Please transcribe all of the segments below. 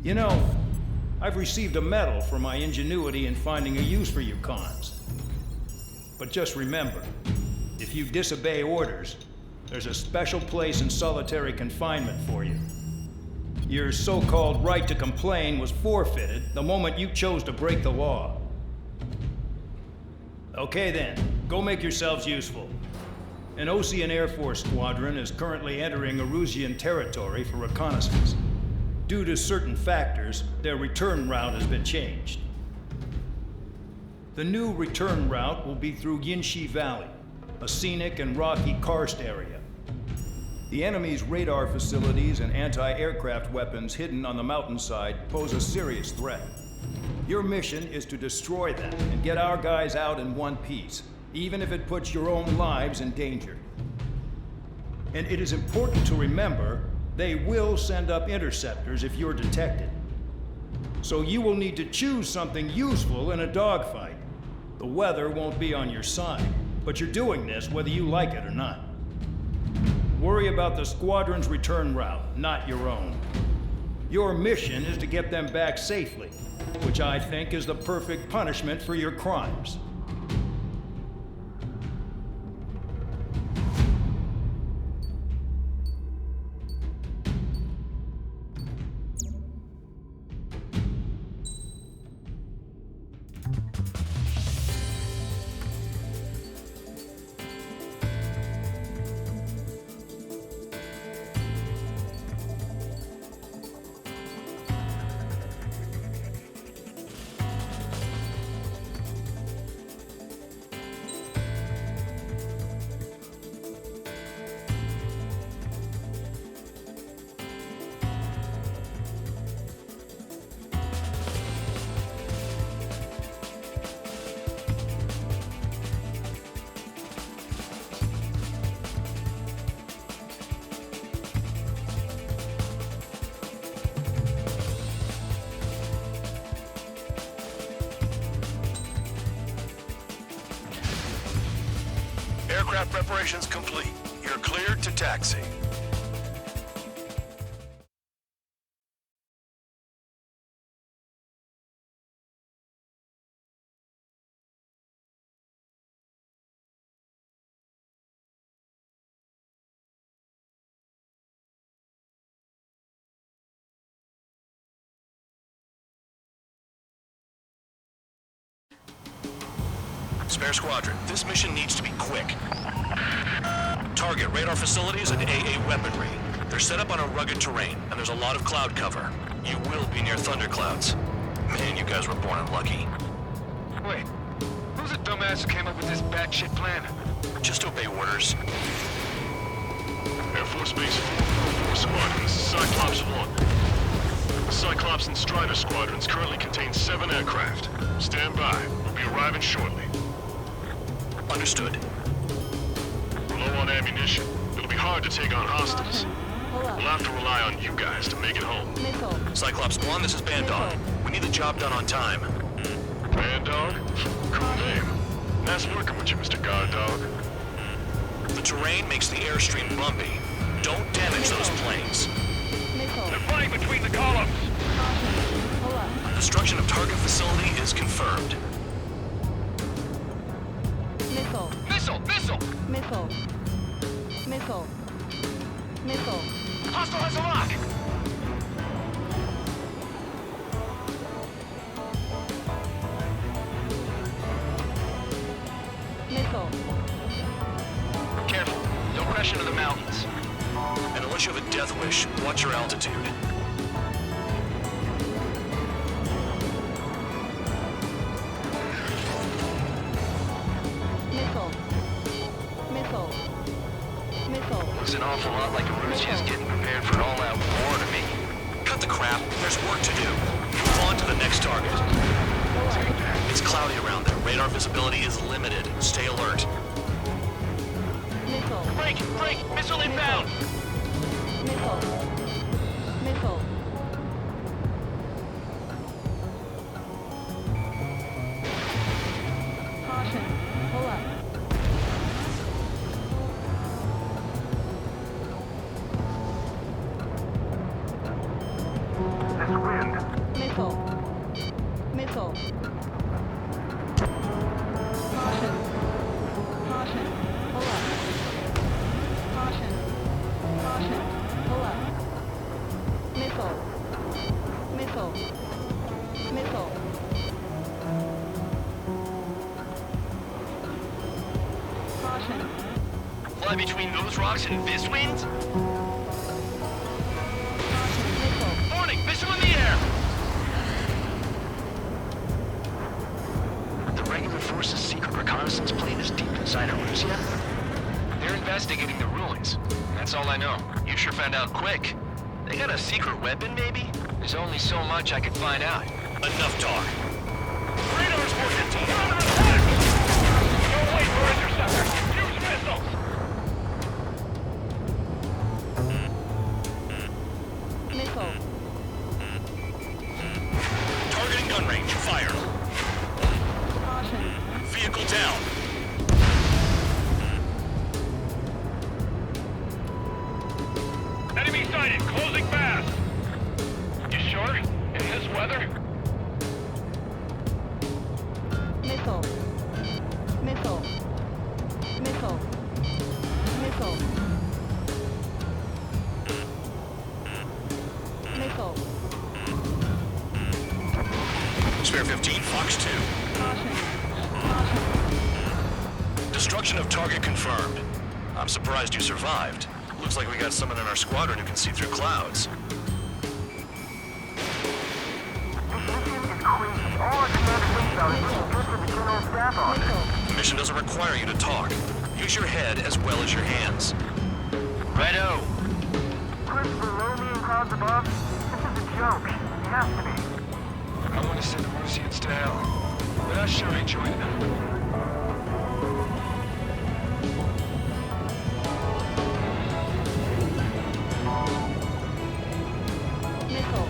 You know, I've received a medal for my ingenuity in finding a use for you cons. But just remember, if you disobey orders, there's a special place in solitary confinement for you. Your so-called right to complain was forfeited the moment you chose to break the law. Okay then, go make yourselves useful. An Ocean Air Force squadron is currently entering Erusian territory for reconnaissance. Due to certain factors, their return route has been changed. The new return route will be through Yinshi Valley, a scenic and rocky karst area. The enemy's radar facilities and anti-aircraft weapons hidden on the mountainside pose a serious threat. Your mission is to destroy them and get our guys out in one piece, even if it puts your own lives in danger. And it is important to remember, they will send up interceptors if you're detected. So you will need to choose something useful in a dogfight. The weather won't be on your side, but you're doing this whether you like it or not. Worry about the squadron's return route, not your own. Your mission is to get them back safely, which I think is the perfect punishment for your crimes. Aircraft preparations complete. You're cleared to taxi. Spare squadron, this mission needs to be quick. Target radar facilities and AA weaponry. They're set up on a rugged terrain, and there's a lot of cloud cover. You will be near thunderclouds. Man, you guys were born unlucky. Wait, who's the dumbass who came up with this batshit plan? Just obey orders. Air Force Base 444 Squadron, this is Cyclops 1. The Cyclops and Strider squadrons currently contain 7 aircraft. Stand by. We'll be arriving shortly. Understood. We're low on ammunition. It'll be hard to take on hostiles. We'll have to rely on you guys to make it home. Cyclops 1, this is Bandog. We need the job done on time. Bandog? Cool name. Nice working with you, Mr. Guard Dog. The terrain makes the airstream bumpy. Don't damage those planes. They're fighting between the columns! Destruction of target facility is confirmed. Missile. Missile! Missile! Missile. Missile. Missile. Hostile has a lock! Missile. Careful, don't crash into the mountains. And unless you have a death wish, watch your altitude. Missile. Missile. Missile. Looks an awful lot like Erusia's getting prepared for an all-out war to me. Cut the crap. There's work to do. Move on to the next target. It's cloudy around there. Radar visibility is limited. Stay alert. Missile. Break! Break! Missile inbound! Missile. Missile. Caution. Pull up. This wind Missile. Missile. Missile. Caution. Fly between those rocks and this wind? Missile. Warning! Missile in the air! The regular force's secret reconnaissance plane is deep inside Arussia? They're investigating the ruins. That's all I know. You sure found out quick. They got a secret weapon, maybe? There's only so much I could find out. Enough talk. Radar's 415. You're under attack! Don't wait for interceptor. Use missiles! Missile. Targeting gun range. Fire. Caution. Vehicle down. Enemy sighted. Closing fast. You sure? In this weather? Missile. Missile. Missile. Missile. Missile. Spare 15, Fox 2. Caution. Caution. Destruction of target confirmed. I'm surprised you survived. Looks like we got someone in our squadron who can see through clouds. The mission doesn't require you to talk. Use your head as well as your hands. Righto. I want to send the Russians to hell, but I sure ain't joining them. Missile.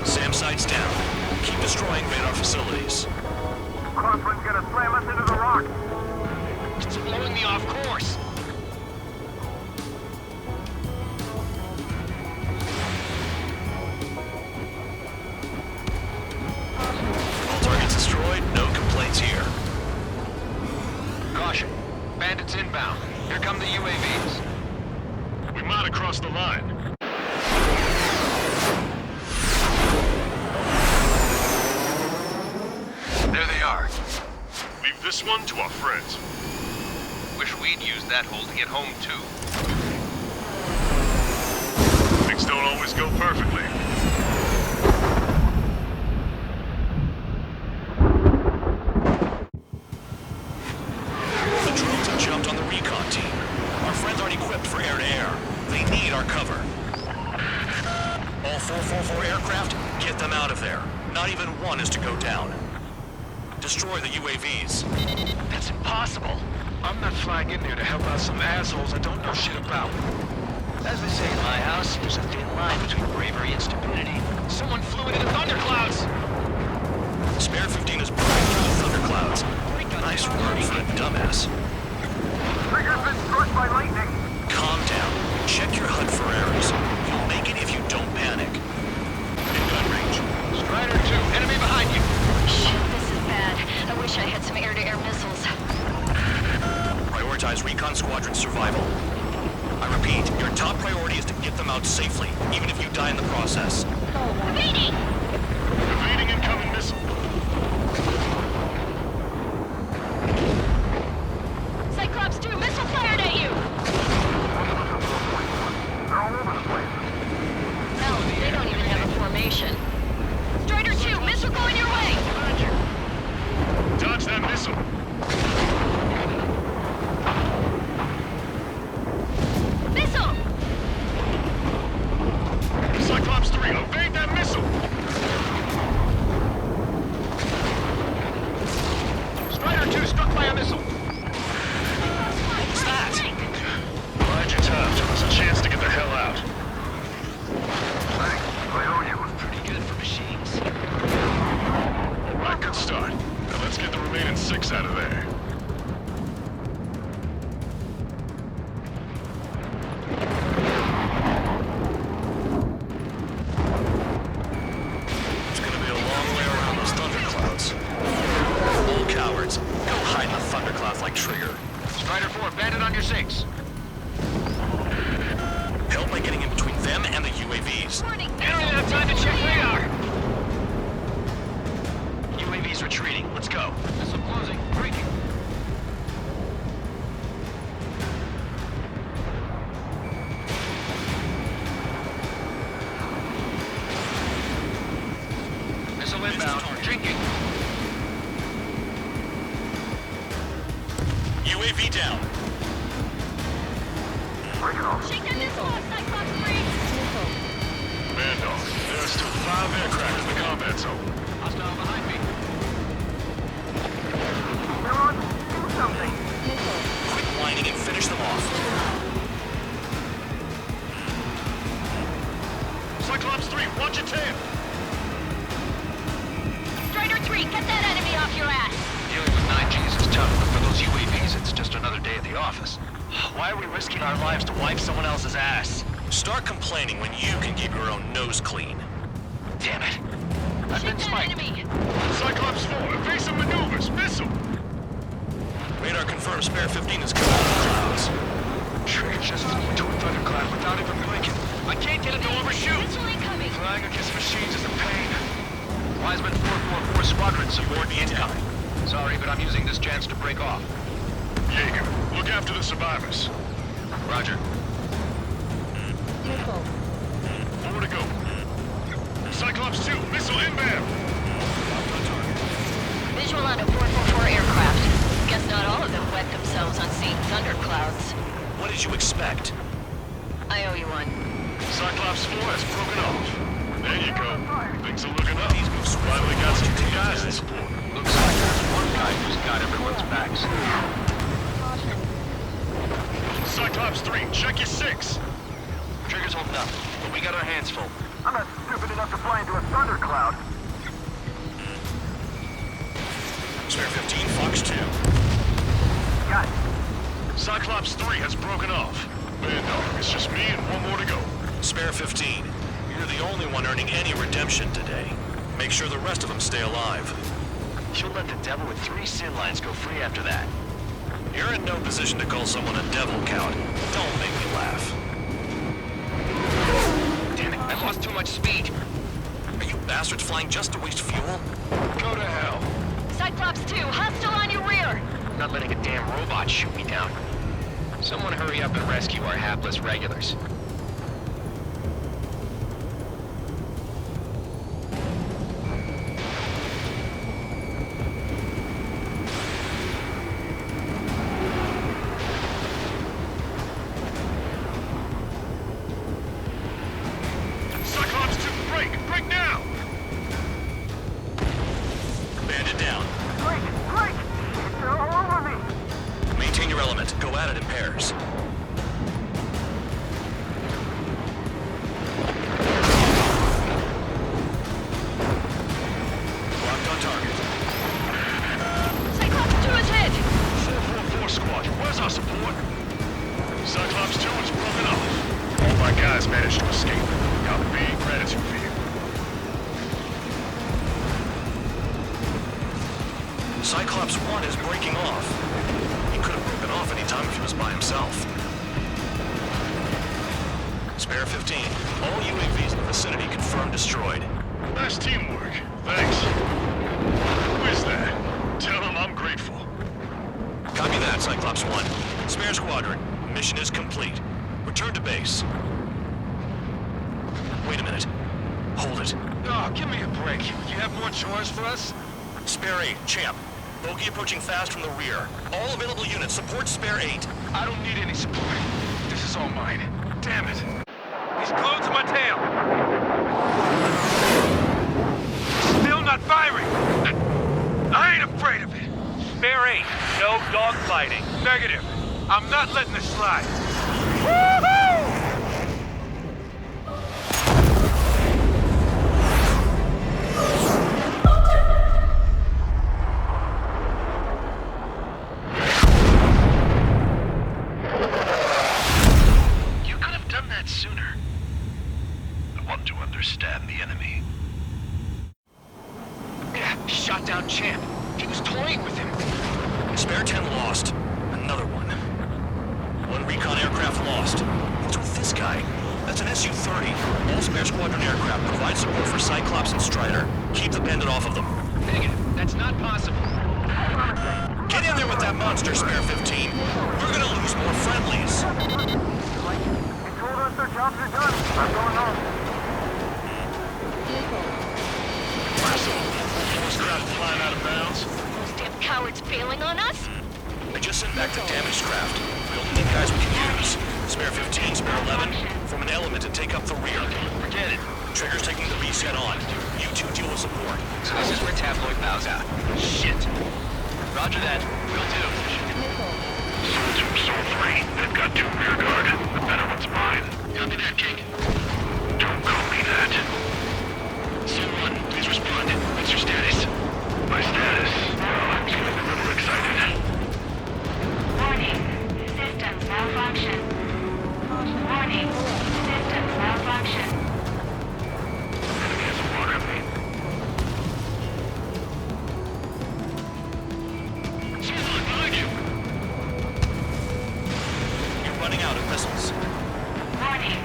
SAM sights down. Keep destroying radar facilities. Crosswind's gonna slam us into the rock. It's blowing me off course. All targets destroyed, no complaints here. Caution. Bandits inbound. Here come the UAVs. We might have crossed the line. There they are. Leave this one to our friends. Wish we'd used that hole to get home, too. Things don't always go perfectly. The drones have jumped on the recon team. Our friends aren't equipped for air-to-air. They need our cover. All 444 aircraft, get them out of there. Not even one is to go down. Destroy the UAVs. That's impossible. I'm not flying in there to help out some assholes I don't know shit about. As they say in my house, there's a thin line between bravery and stupidity. Someone flew into the thunderclouds! Spare 15 is burning through the thunderclouds. Nice word for a dumbass. Trigger's been struck by lightning! Calm down. Check your HUD for errors. You'll make it if you don't panic. In gun range. Strider 2, enemy behind you! Shit, this is bad. I wish I had some air-to-air missiles. Prioritize recon squadron survival. I repeat, your top priority is to get them out safely, even if you die in the process. Waiting! Evading incoming missile. Cyclops 2, missile fired at you! No, they don't even have a formation. Strider 2, missile going your way! Dodge that missile. Missile! Cyclops 3, evade that missile. Strider 2 struck by a missile! What was that? Glad you tough. Took us a chance to get the hell out. Thanks, I owe you. Pretty good for machines. Right, good start. Now let's get the remaining 6 out of there. It's gonna be a long way around those thunderclouds. Old cowards, go hide in the thunderclouds like Trigger. Strider 4, bandit on your 6. Help by getting in between them and the UAVs. Warning. You don't even have time to check radar. UAVs retreating. Let's go. Missile closing. Breaking. Missile inbound. Drinking. UAV down. Shake that missile off, Cyclops 3. Missile. Man dog, there are still 5 aircraft in the combat zone. Hostile behind me. Missile. Quit whining and finish them off. Cyclops 3, watch your tail. Strider 3, get that enemy off your ass. Dealing with 9Gs is tough, but for those UAVs, it's just another day at the office. Why are we risking our lives to wipe someone else's ass? Start complaining when you can keep your own nose clean. Damn it. I've Shake been that spiked. enemy. Cyclops 4, evasive maneuvers, missile. Radar confirms Spare 15 is coming out of the clouds. Trigger just flew into a thundercloud without even blinking. I can't get it to overshoot. Missile incoming. Flying against machines is a pain. Wiseman 444 Squadron, support the incoming. Sorry, but I'm using this chance to break off. Jaeger, look after the survivors. Roger. Missile. More to go. Cyclops 2, missile inbound. Visual on a 444 aircraft. Guess not all of them wet themselves on seeing thunderclouds. What did you expect? I owe you one. Cyclops 4 has broken off. There you go. Things are looking up. These moves Finally got some two guys in support. Looks like there's one guy who's got everyone's backs. Caution. Cyclops 3, check your 6. Trigger's holding up, but we got our hands full. I'm not stupid enough to fly into a thundercloud. Spare 15, Fox 2. Got it. Cyclops 3 has broken off. Man, no, it's just me and one more to go. Spare 15. You're the only one earning any redemption today. Make sure the rest of them stay alive. You'll let the devil with 3 sin lines go free after that. You're in no position to call someone a devil, Count. Don't make me laugh. Damn it, I lost too much speed. Are you bastards flying just to waste fuel? Go to hell. Cyclops 2, hostile on your rear. I'm not letting a damn robot shoot me down. Someone hurry up and rescue our hapless regulars. Cyclops 2, break! Break now! Bandit down. Break! Break! They're all over me! Maintain your element. Go at it in pairs. Locked on target. Cyclops 2 is hit. 444 Squadron, where's our support? Cyclops 2 is broken off. All my guys managed to escape. Got big gratitude for you. Cyclops 1 is breaking off. He could have broken off any time if he was by himself. Spare 15. All UAVs in the vicinity confirmed destroyed. Nice teamwork. Thanks. Who is that? Tell him I'm grateful. Copy that, Cyclops 1. Spare Squadron. Mission is complete. Return to base. Wait a minute. Hold it. Oh, give me a break. You have more chores for us? Spare 8, Champ. Bogey approaching fast from the rear. All available units support Spare 8. I don't need any support. This is all mine. Damn it. He's glued to my tail. Still not firing. I ain't afraid of it. Spare 8, no dogfighting. Negative. I'm not letting this slide. Woohoo! You could have done that sooner. I want to understand the enemy. Shot down Champ. He was toying with him. Spare 10 lost. Another one. priority. All spare squadron aircraft provide support for Cyclops and Strider. Keep the bandit off of them. Negative. That's not possible. Get in there with that monster, Spare 15. We're gonna lose more friendlies. They told us their jobs are done. I'm going home. Force craft flying out of bounds. Those damn cowards bailing on us? I just sent back the damaged craft. We only need guys we can use. Spare 15, Spare 11, form an element and take up the rear. Forget it. Trigger's taking the beast head on. You two deal with support. So this is where Tabloid bows out. Shit. Roger that. Will do. Soul 3, they've got 2 rear guard. The better one's mine. Copy that, King. Don't call me that. Soul 1, please respond. What's your status? My status? Well, I'm getting a little excited. Warning. Systems malfunction. Warning. Systems malfunction. Enemy has a mark on me. Soul 1, behind you. You're running out of missiles. Warning.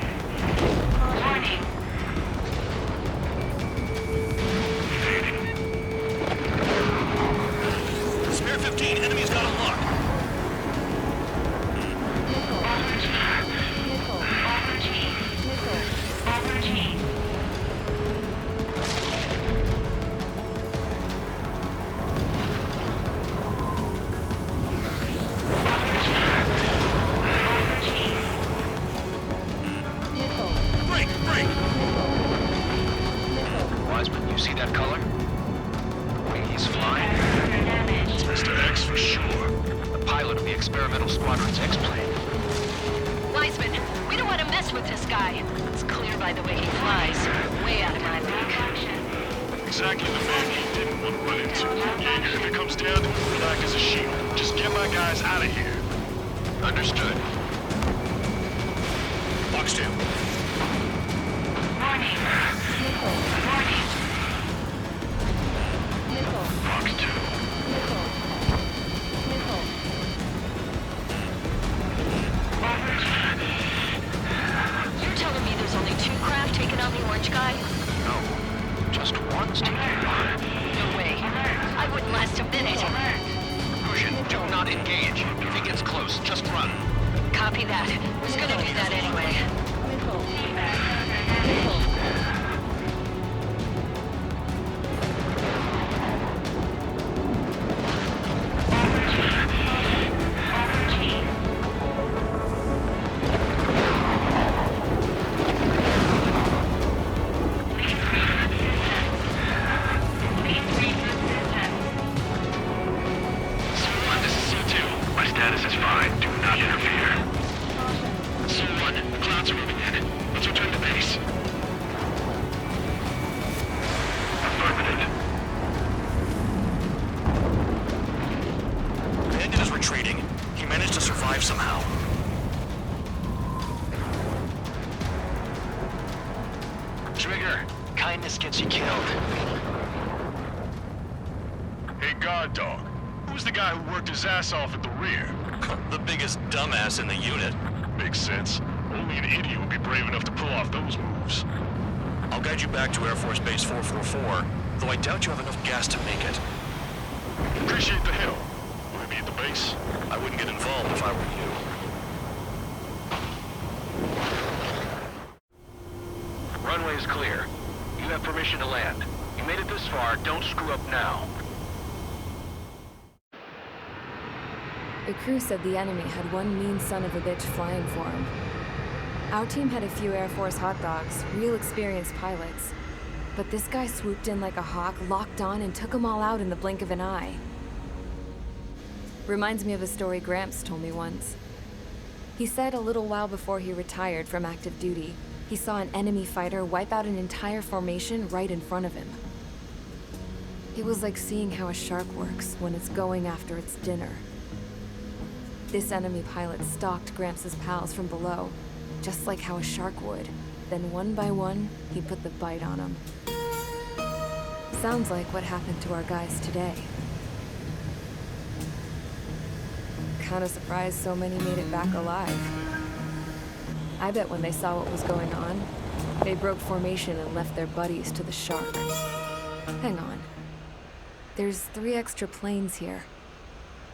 Warning. Spare 15, enemy's got a lock. Break, break! Wiseman, you see that color? The way he's flying? It's Mr. X for sure. The pilot of the experimental squadron's X-plane. Wiseman, we don't want to mess with this guy. It's clear by the way he flies. Way out of my league. Exactly the man he didn't want to run into. Jaeger, if it comes down to it, we'll act as a shield. Just get my guys out of here. Understood. Box 2. Warning. Warning. Box 2. You're telling me there's only 2 craft taking on the orange guy? No. Just one's taking on. No way. I wouldn't last a minute. Cushion, do not engage. If he gets close, just run. Copy that. Was gonna do that anyway. This is C2. My status is fine. Do not interfere. Soul 1, the clouds are moving in. Let's return to base. Affirmative. Bandit is retreating. He managed to survive somehow. Trigger, kindness gets you killed. Hey, guard dog. Who's the guy who worked his ass off at the rear? The biggest dumbass in the unit. Makes sense. Only an idiot would be brave enough to pull off those moves. I'll guide you back to Air Force Base 444, though I doubt you have enough gas to make it. Appreciate the help. Will we be at the base? I wouldn't get involved if I were you. Runway is clear. You have permission to land. You made it this far, don't screw up now. The crew said the enemy had one mean son of a bitch flying for him. Our team had a few Air Force hot dogs, real experienced pilots. But this guy swooped in like a hawk, locked on, and took them all out in the blink of an eye. Reminds me of a story Gramps told me once. He said a little while before he retired from active duty, he saw an enemy fighter wipe out an entire formation right in front of him. It was like seeing how a shark works when it's going after its dinner. This enemy pilot stalked Gramps' pals from below, just like how a shark would. Then one by one, he put the bite on them. Sounds like what happened to our guys today. Kinda surprised so many made it back alive. I bet when they saw what was going on, They broke formation and left their buddies to the shark. Hang on. There's 3 extra planes here.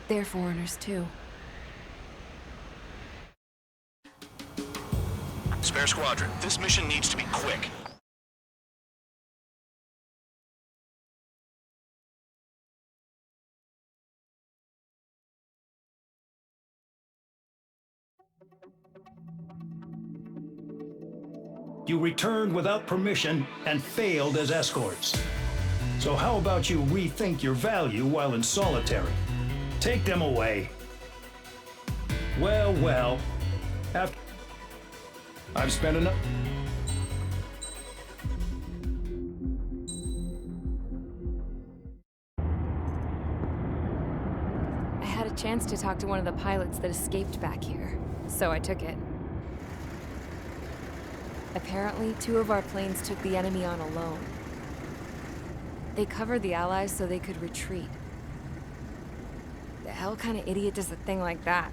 They're foreigners too. Spare squadron, this mission needs to be quick. You returned without permission and failed as escorts. So how about you rethink your value while in solitary? Take them away. Well, after I've spent enough. I had a chance to talk to one of the pilots that escaped back here, so I took it. Apparently, 2 of our planes took the enemy on alone. They covered the Allies so they could retreat. The hell kind of idiot does a thing like that?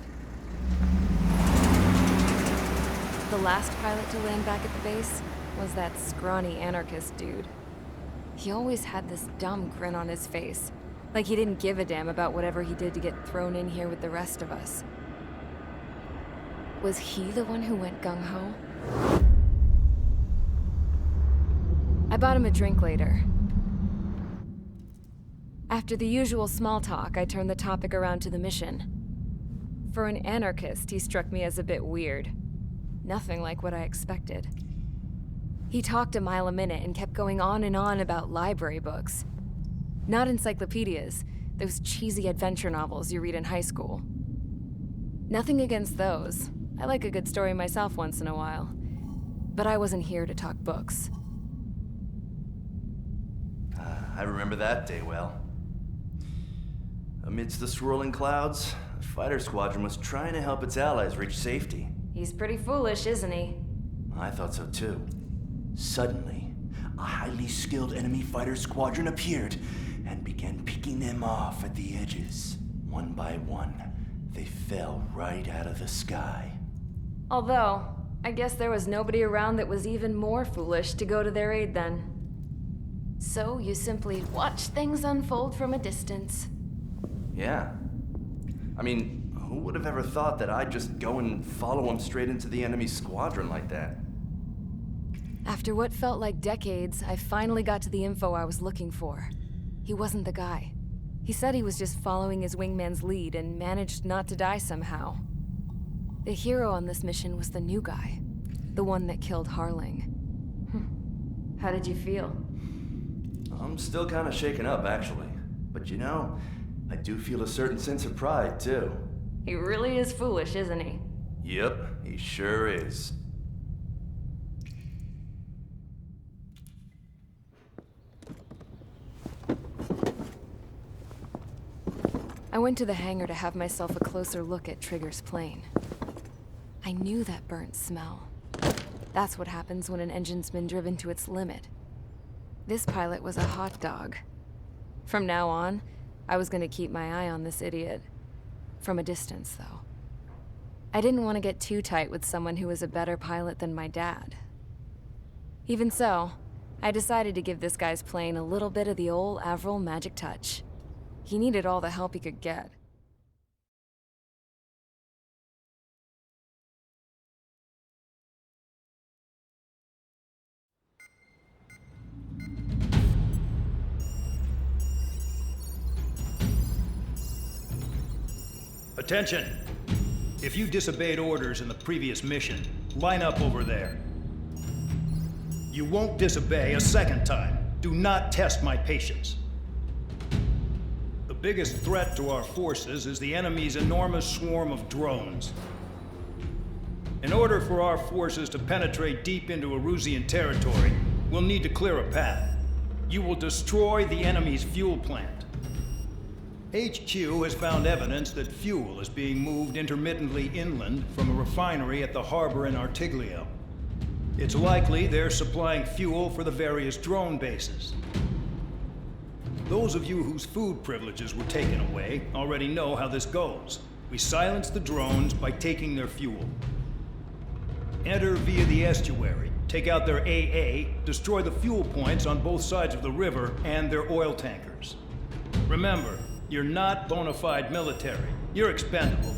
The last pilot to land back at the base was that scrawny anarchist dude. He always had this dumb grin on his face, like he didn't give a damn about whatever he did to get thrown in here with the rest of us. Was he the one who went gung-ho? I bought him a drink later. After the usual small talk, I turned the topic around to the mission. For an anarchist, he struck me as a bit weird. Nothing like what I expected. He talked a mile a minute and kept going on and on about library books. Not encyclopedias, those cheesy adventure novels you read in high school. Nothing against those. I like a good story myself once in a while. But I wasn't here to talk books. I remember that day well. Amidst the swirling clouds, a fighter squadron was trying to help its allies reach safety. He's pretty foolish, isn't he? I thought so too. Suddenly, a highly skilled enemy fighter squadron appeared and began picking them off at the edges. One by one, they fell right out of the sky. Although, I guess there was nobody around that was even more foolish to go to their aid then. So you simply watch things unfold from a distance. Yeah. I mean, who would have ever thought that I'd just go and follow him straight into the enemy squadron like that? After what felt like decades, I finally got to the info I was looking for. He wasn't the guy. He said he was just following his wingman's lead and managed not to die somehow. The hero on this mission was the new guy. The one that killed Harling. How did you feel? I'm still kind of shaken up, actually. But you know, I do feel a certain sense of pride, too. He really is foolish, isn't he? Yep, he sure is. I went to the hangar to have myself a closer look at Trigger's plane. I knew that burnt smell. That's what happens when an engine's been driven to its limit. This pilot was a hot dog. From now on, I was gonna keep my eye on this idiot. From a distance, though. I didn't want to get too tight with someone who was a better pilot than my dad. Even so, I decided to give this guy's plane a little bit of the old Avril magic touch. He needed all the help he could get. Attention! If you disobeyed orders in the previous mission, line up over there. You won't disobey a second time. Do not test my patience. The biggest threat to our forces is the enemy's enormous swarm of drones. In order for our forces to penetrate deep into Erusian territory, we'll need to clear a path. You will destroy the enemy's fuel plant. HQ has found evidence that fuel is being moved intermittently inland from a refinery at the harbor in Artiglio. It's likely they're supplying fuel for the various drone bases. Those of you whose food privileges were taken away already know how this goes. We silence the drones by taking their fuel. Enter via the estuary, take out their AA, destroy the fuel points on both sides of the river, and their oil tankers. Remember, you're not bona fide military. You're expendable.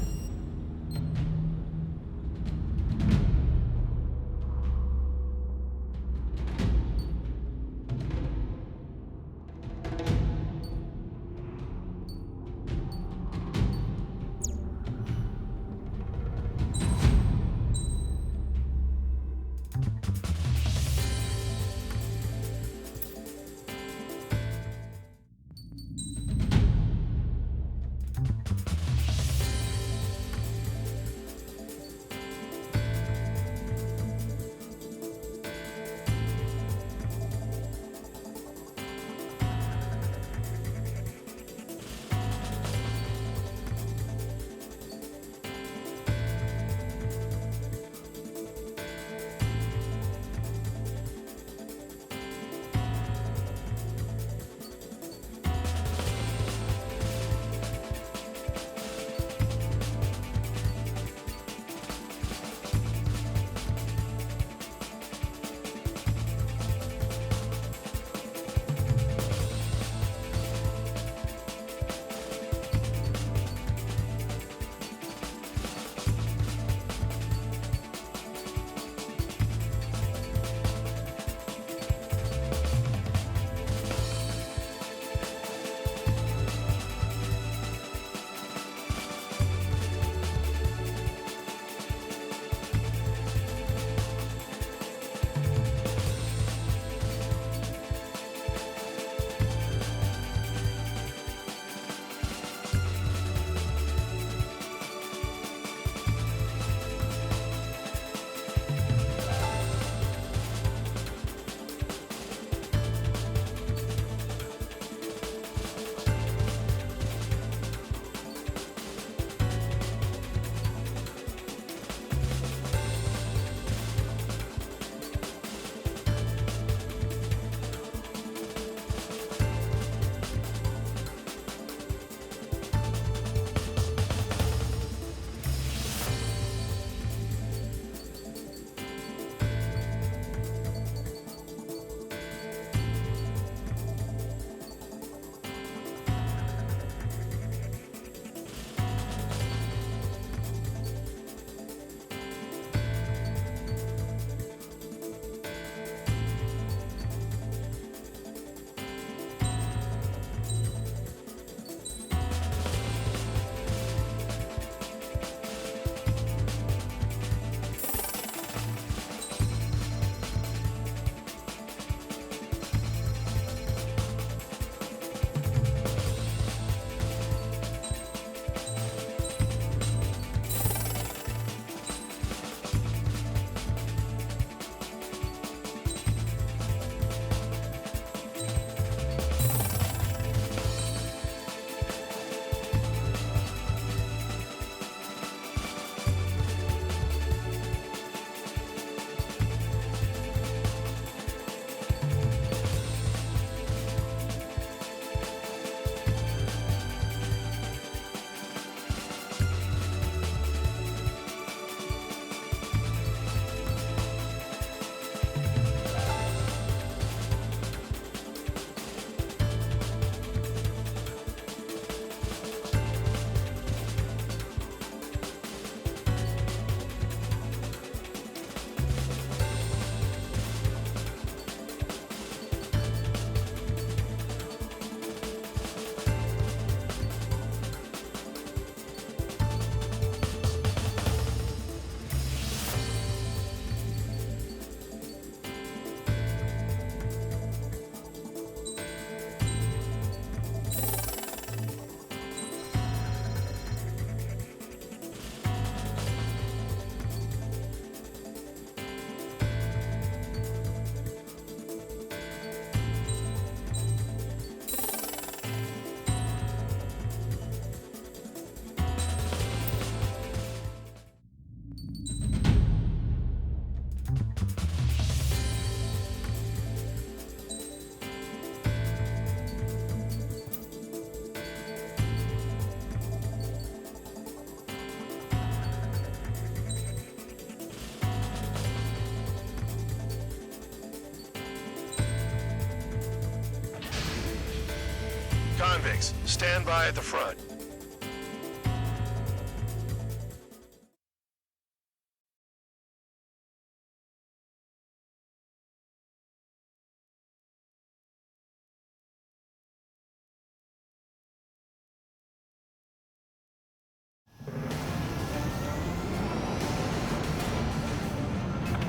Biggs. Stand by at the front.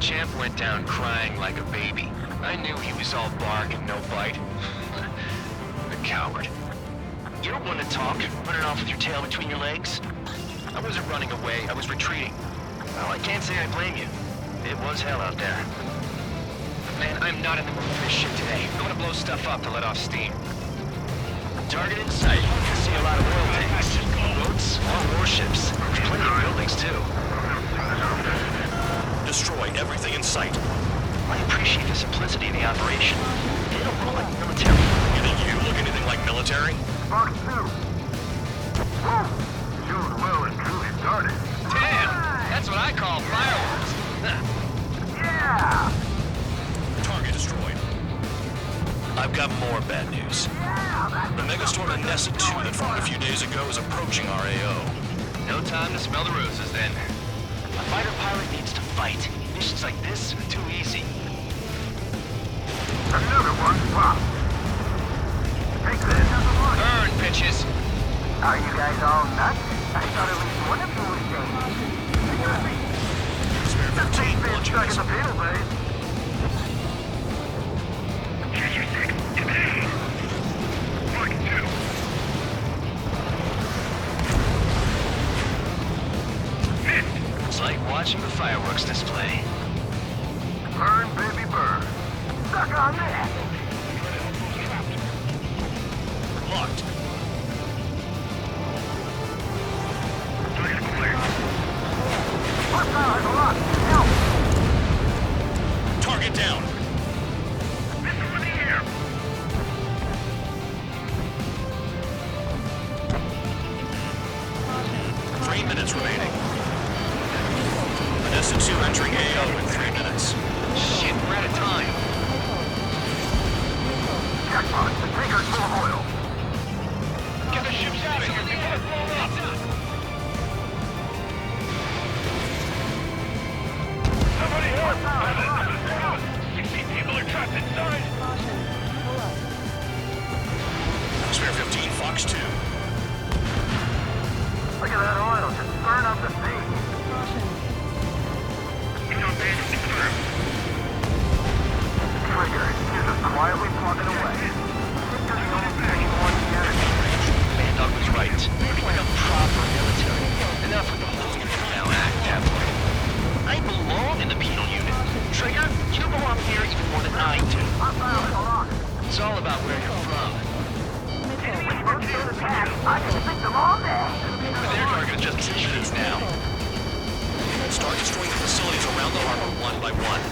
Champ went down crying like a baby. I knew he was all bark and no bite. The coward. You don't want to talk, running off with your tail between your legs? I wasn't running away, I was retreating. Well, I can't say I blame you. It was hell out there. But man, I'm not in the mood for this shit today. I want to blow stuff up to let off steam. Target in sight. I see a lot of oil tanks. Boats, all warships. There's plenty of buildings, too. Destroy everything in sight. I appreciate the simplicity of the operation. They don't look like military. You think you look anything like military? Fox 2. Whoa! Showed well and truly started. Damn! That's what I call fireworks. Yeah! Target destroyed. I've got more bad news. The megastorm in Nessa 2 that formed a few days ago is approaching our AO. No time to smell the roses, then. A fighter pilot needs to fight. Missions like this are too easy. Another one popped. Take this. Burn, bitches! Are you guys all nuts? I thought at least one of you was safe. Spare 15, Been launching stuck in the missile. field, babe. It's like watching the fireworks display. Burn, baby, burn. Stuck on that. Locked. Hostile has a lock. Help! Target down. Missile in the air. 3 minutes remaining. Nessa 2 entering AO in 3 minutes. Shit, we're out of time. Jackpot, the tanker's full of oil. Get the ships out of here before it's blown up. Somebody help! 16 people are trapped inside. Spare 15, Fox 2. Look at that oil just burn up the sea. Trigger, you're just quietly plugging away. Dog was right. We become proper military. Enough with the whole now act that way. I belong in the penal unit. Trigger, you belong here even more than I do. It's all about where you're from. I can fix them all day. Their target is just 2 minutes now. Start destroying the facilities around the harbor one by one.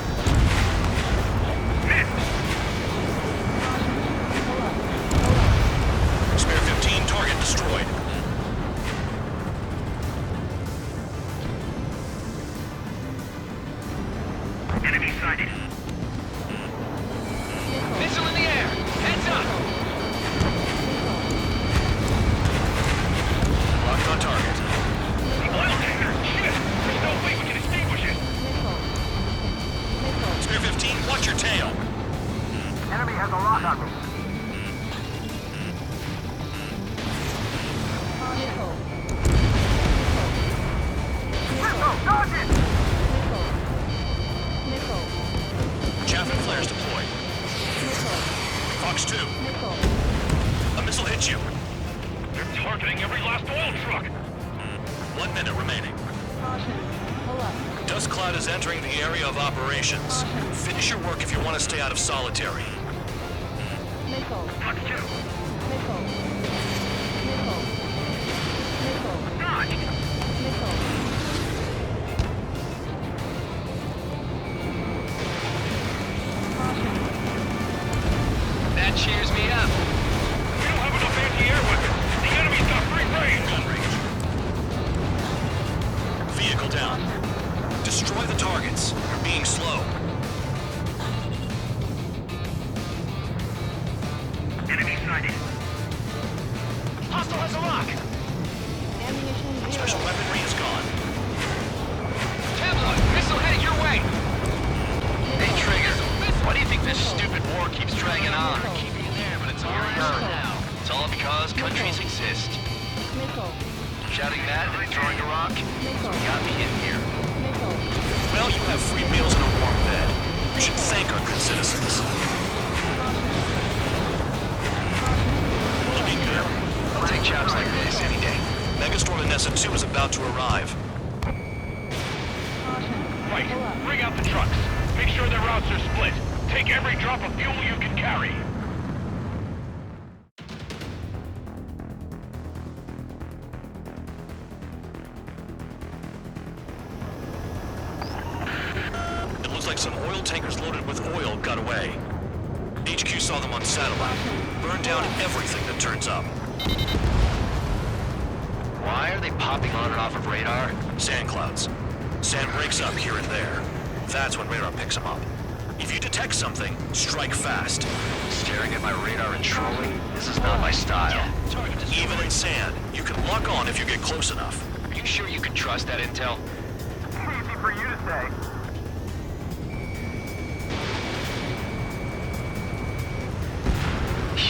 Spare 15, target destroyed. Enemy sighted. Missile in the air! Heads up! Locked on target. Oil tanker! Shit! There's no way we can extinguish it! Spare 15, watch your tail. Enemy has a lock on me. Missile! Dodge it! Chaff and flares deployed. Fox 2. A missile hit you. They're targeting every last oil truck. 1 minute remaining. Dust cloud is entering the area of operations. Finish your work if you want to stay out of solitary. Fox 2. That cheers me up. We don't have enough anti-air weapons. The enemy's got free range. Gun range. Vehicle down. Destroy the targets. You're being slow. Enemy sighted. dogfight. Bring out the trucks. Make sure their routes are split. Take every drop of fuel you can carry. It looks like some oil tankers loaded with oil got away. HQ saw them on satellite. Burned down everything that turns up. Why are they popping on and off of radar? Sand clouds. Sand breaks up here and there. That's when radar picks them up. If you detect something, strike fast. Staring at my radar and trolling? This is not my style. Even in sand, you can lock on if you get close enough. Are you sure you can trust that intel? Easy for you to say.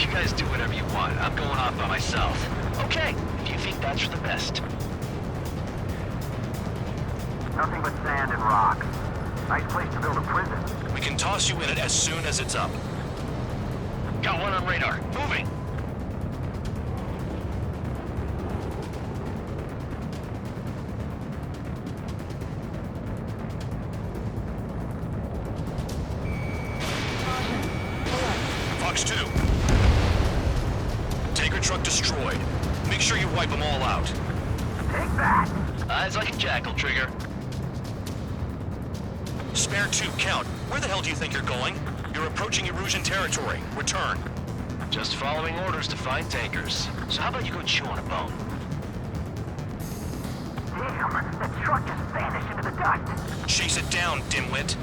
You guys do whatever you want. I'm going off by myself. Okay, if you think that's for the best. Nothing but sand and rocks. Nice place to build a prison. We can toss you in it as soon as it's up. Got one on radar. Moving. Fox 2. Tanker truck destroyed. Make sure you wipe them all out. Take that! Eyes like a jackal, Trigger. Spare 2, count. Where the hell do you think you're going? You're approaching Erusian territory. Return. Just following orders to find tankers. So how about you go chew on a bone? Damn, that truck just vanished into the dust. Chase it down, dimwit.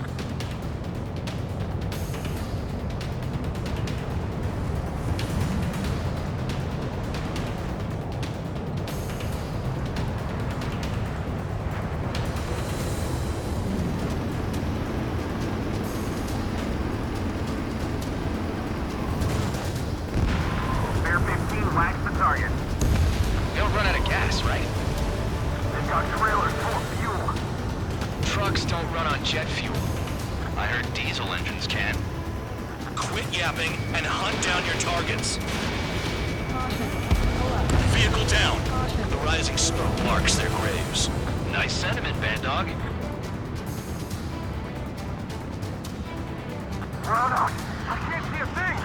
Spare 15 wax the target. They don't run out of gas, right? They've got trailers full of fuel. Trucks don't run on jet fuel. I heard diesel engines can. Quit yapping and hunt down your targets. Vehicle down. The rising smoke marks their graves. Nice sentiment, Bad Dog. Rhoda, I can't see a thing.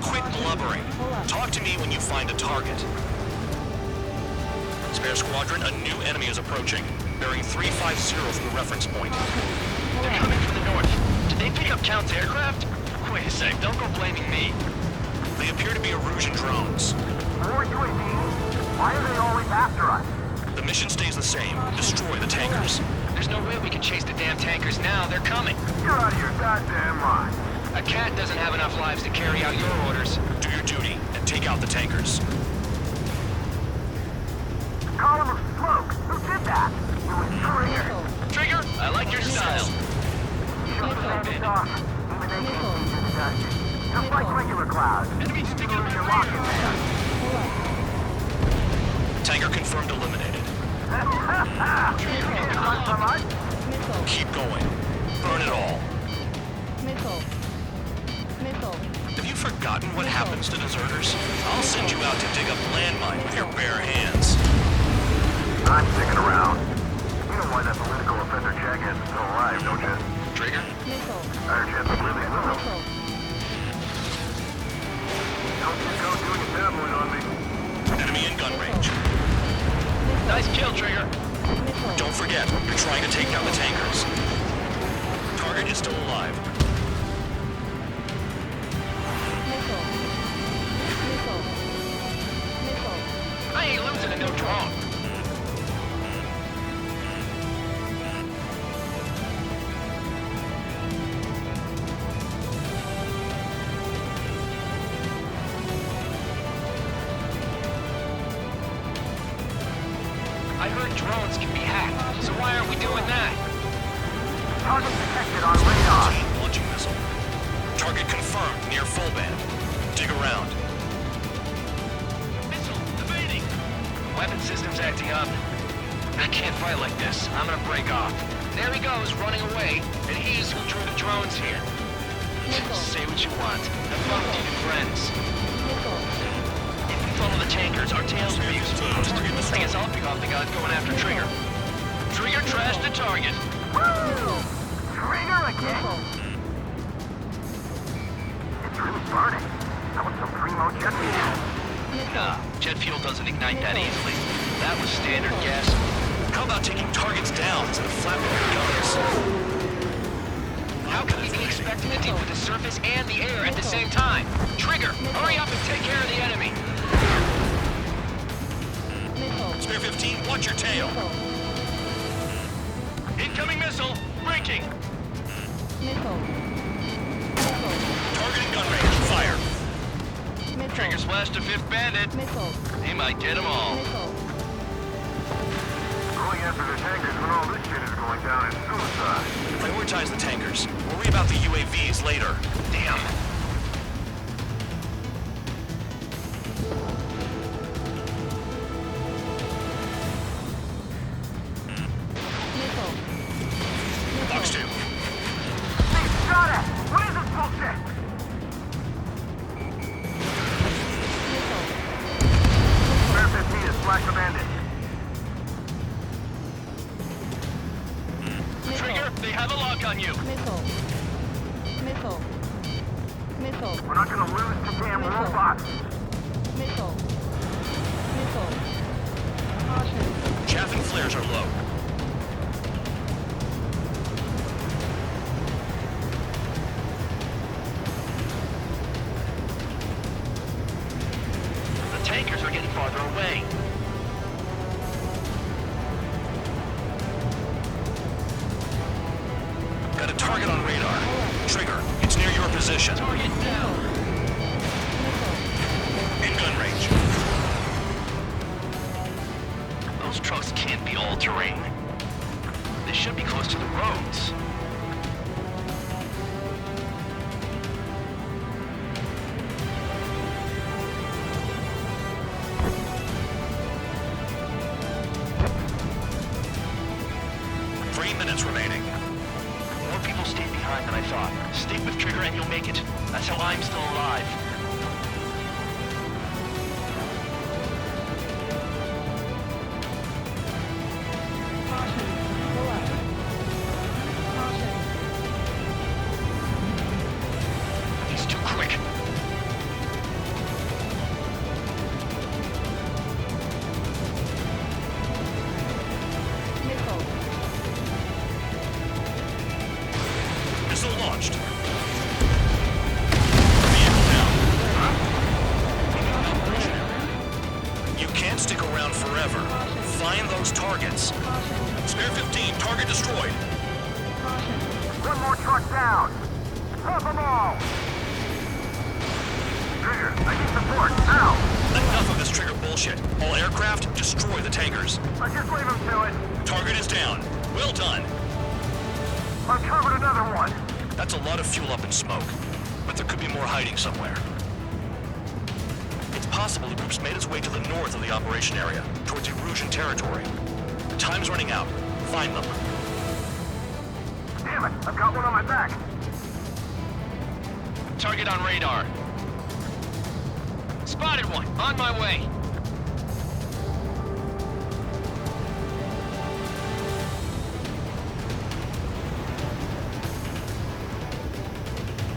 Quit blubbering. Talk to me when you find a target. Spare squadron, a new enemy is approaching. Bearing 350 from the reference point. They're coming from the north. Did they pick up Count's aircraft? Wait a sec, don't go blaming me. They appear to be Erusian drones. More UAVs? Why are they always after us? The mission stays the same. Destroy the tankers. There's no way we can chase the damn tankers now. They're coming. You're out of your goddamn mind. A cat doesn't have enough lives to carry out your orders. Do your duty and take out the tankers. Column of smoke. Who did that? It was Trigger. Trigger, I like your style. Shoot the bandits off. Even they can't see through the dust. Just like regular clouds. Enemy sticking You're locked in there. Tanker confirmed eliminated. You can't run from us. Keep going. Burn it all. Have you forgotten what happens to deserters? I'll send you out to dig up landmine with your bare hands. I'm sticking around. You know why that political offender jackass is still alive, don't you? Trigger? Higher chance of living with him. Don't you go doing a tabloid on me. Enemy in gun range. Nice kill, Trigger. Don't forget, you're trying to take down the tankers. Target is still alive. I ain't losing to no drone. I heard drones can be hacked, so why aren't we doing that? Target detected on radar. Launching missile. Target confirmed near full band. Dig around. Missile, evading! Weapon system's acting up. I can't fight like this. I'm gonna break off. There he goes, running away, and he's who drew the drones here. Say what you want. Have fun with your friends. If we follow the tankers, our tails will be exposed. I guess I'll pick off the guys going after Trigger. Trigger trashed the target. Woo! I kidding? It's really burning. That was some primo jet fuel. Nah, jet fuel doesn't ignite that easily. That was standard gas. How about taking targets down instead of flapping your guns? How can we be expected to deal with the surface and the air at the same time? Trigger, hurry up and take care of the enemy. Spare 15, watch your tail. Incoming missile, breaking. Targeting gun range, fire. Trigger slash to 5th bandit. He might get them all. Going after the tankers when all this shit is going down is suicide. Prioritize the tankers. Worry about the UAVs later. Damn. Box 2. Hey, shot at! What is this bullshit? Spare 15 is flash commanded. Trigger, they have a lock on you. We're not gonna lose to damn robots. Chaff and flares are low. The tankers are getting farther away. Got a target on radar. Trigger, it's near your position. Target down. In gun range. Those trucks can't be all-terrain. They should be close to the roads. Minutes remaining. More people stayed behind than I thought. Stick with Trigger and you'll make it. That's how I'm still alive. He's too quick. Missile launched. Vehicle down. You can't stick around forever. Find those targets. Spare 15, target destroyed. One more truck down. Pop them all. Trigger, I need support. Now. Enough of this Trigger bullshit. All aircraft, destroy the tankers. I just leave him to it. Target is down. Well done. Uncovered another one. That's a lot of fuel up in smoke, but there could be more hiding somewhere. It's possible the group's made its way to the north of the operation area, towards Erusian territory. Time's running out. Find them. Damn it, I've got one on my back. Target on radar. Spotted one. On my way.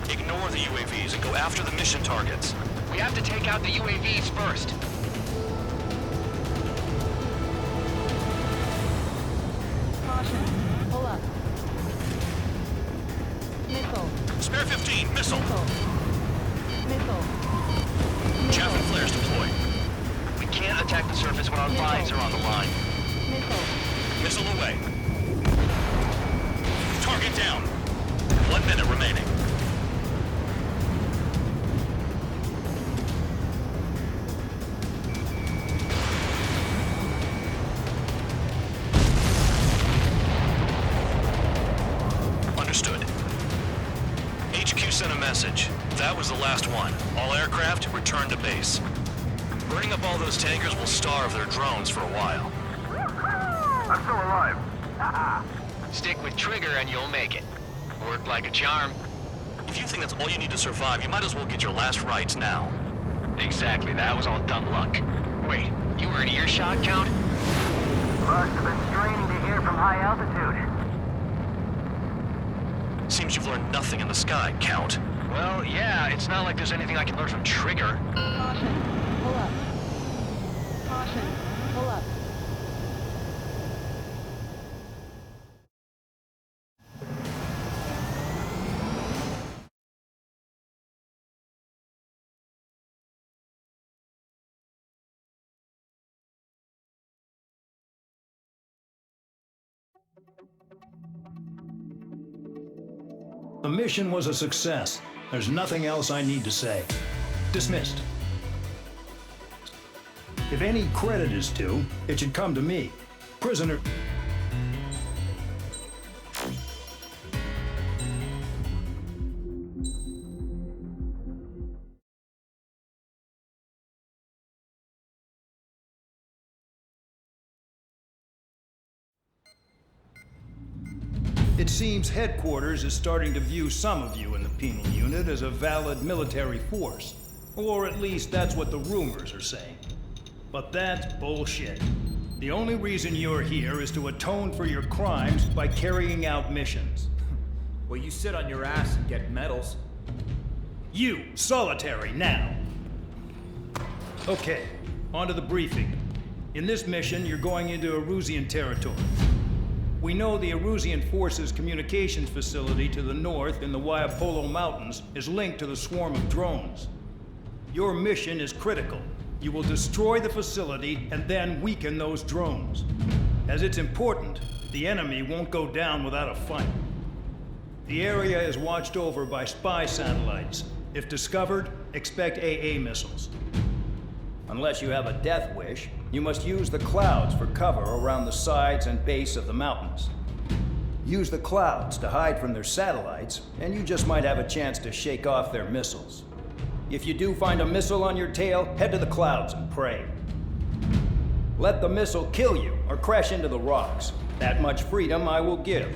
Ignore the UAVs and go after the mission targets. We have to take out the UAVs first. Spare 15, missile. Chaff and flares deployed. We can't attack the surface when our lives are on the line. Missile away. Target down. 1 minute remaining. Understood. HQ sent a message. That was the last one. All aircraft, return to base. Burning up all those tankers will starve their drones for a while. I'm still alive. Stick with Trigger and you'll make it. Worked like a charm. If you think that's all you need to survive, you might as well get your last rites now. Exactly, that was all dumb luck. Wait, you were in earshot, Count? Must have been straining to hear from high altitude. Seems you've learned nothing in the sky, Count. Well, yeah, it's not like there's anything I can learn from Trigger. Caution, pull up. Caution, pull up. The mission was a success. There's nothing else I need to say. Dismissed. If any credit is due, it should come to me. Prisoner... It seems headquarters is starting to view some of you in the penal unit as a valid military force. Or at least that's what the rumors are saying. But that's bullshit. The only reason you're here is to atone for your crimes by carrying out missions. Well, you sit on your ass and get medals. You, solitary, now. Okay, on to the briefing. In this mission, you're going into Erusian territory. We know the Erusian Forces communications facility to the north in the Waiapolo Mountains is linked to the swarm of drones. Your mission is critical. You will destroy the facility and then weaken those drones. As it's important, the enemy won't go down without a fight. The area is watched over by spy satellites. If discovered, expect AA missiles. Unless you have a death wish, you must use the clouds for cover around the sides and base of the mountains. Use the clouds to hide from their satellites, and you just might have a chance to shake off their missiles. If you do find a missile on your tail, head to the clouds and pray. Let the missile kill you or crash into the rocks. That much freedom I will give.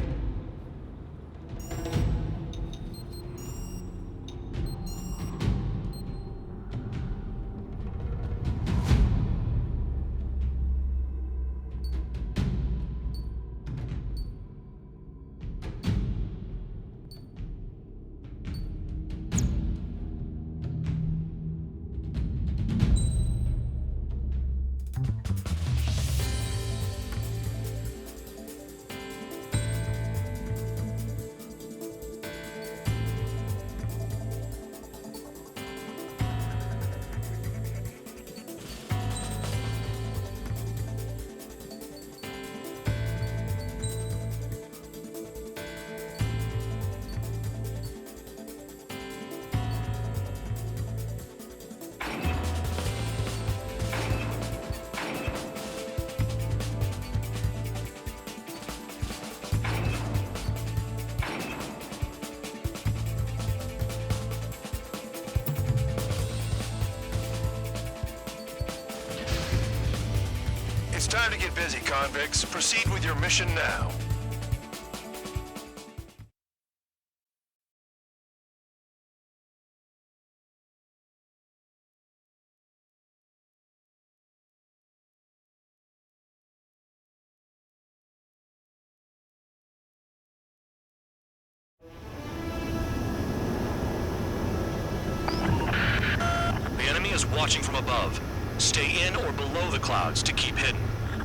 It's time to get busy, convicts. Proceed with your mission now. The enemy is watching from above. Stay in or below the clouds to keep hidden.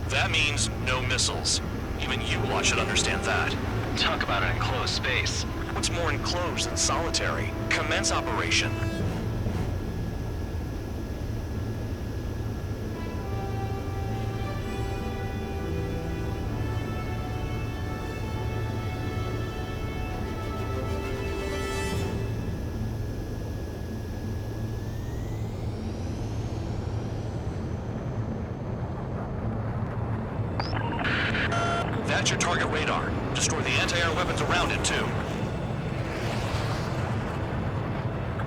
That means no missiles. Even you lot should understand that. Talk about an enclosed space. What's more enclosed than solitary? Commence operation. That's your target radar. Destroy the anti-air weapons around it, too.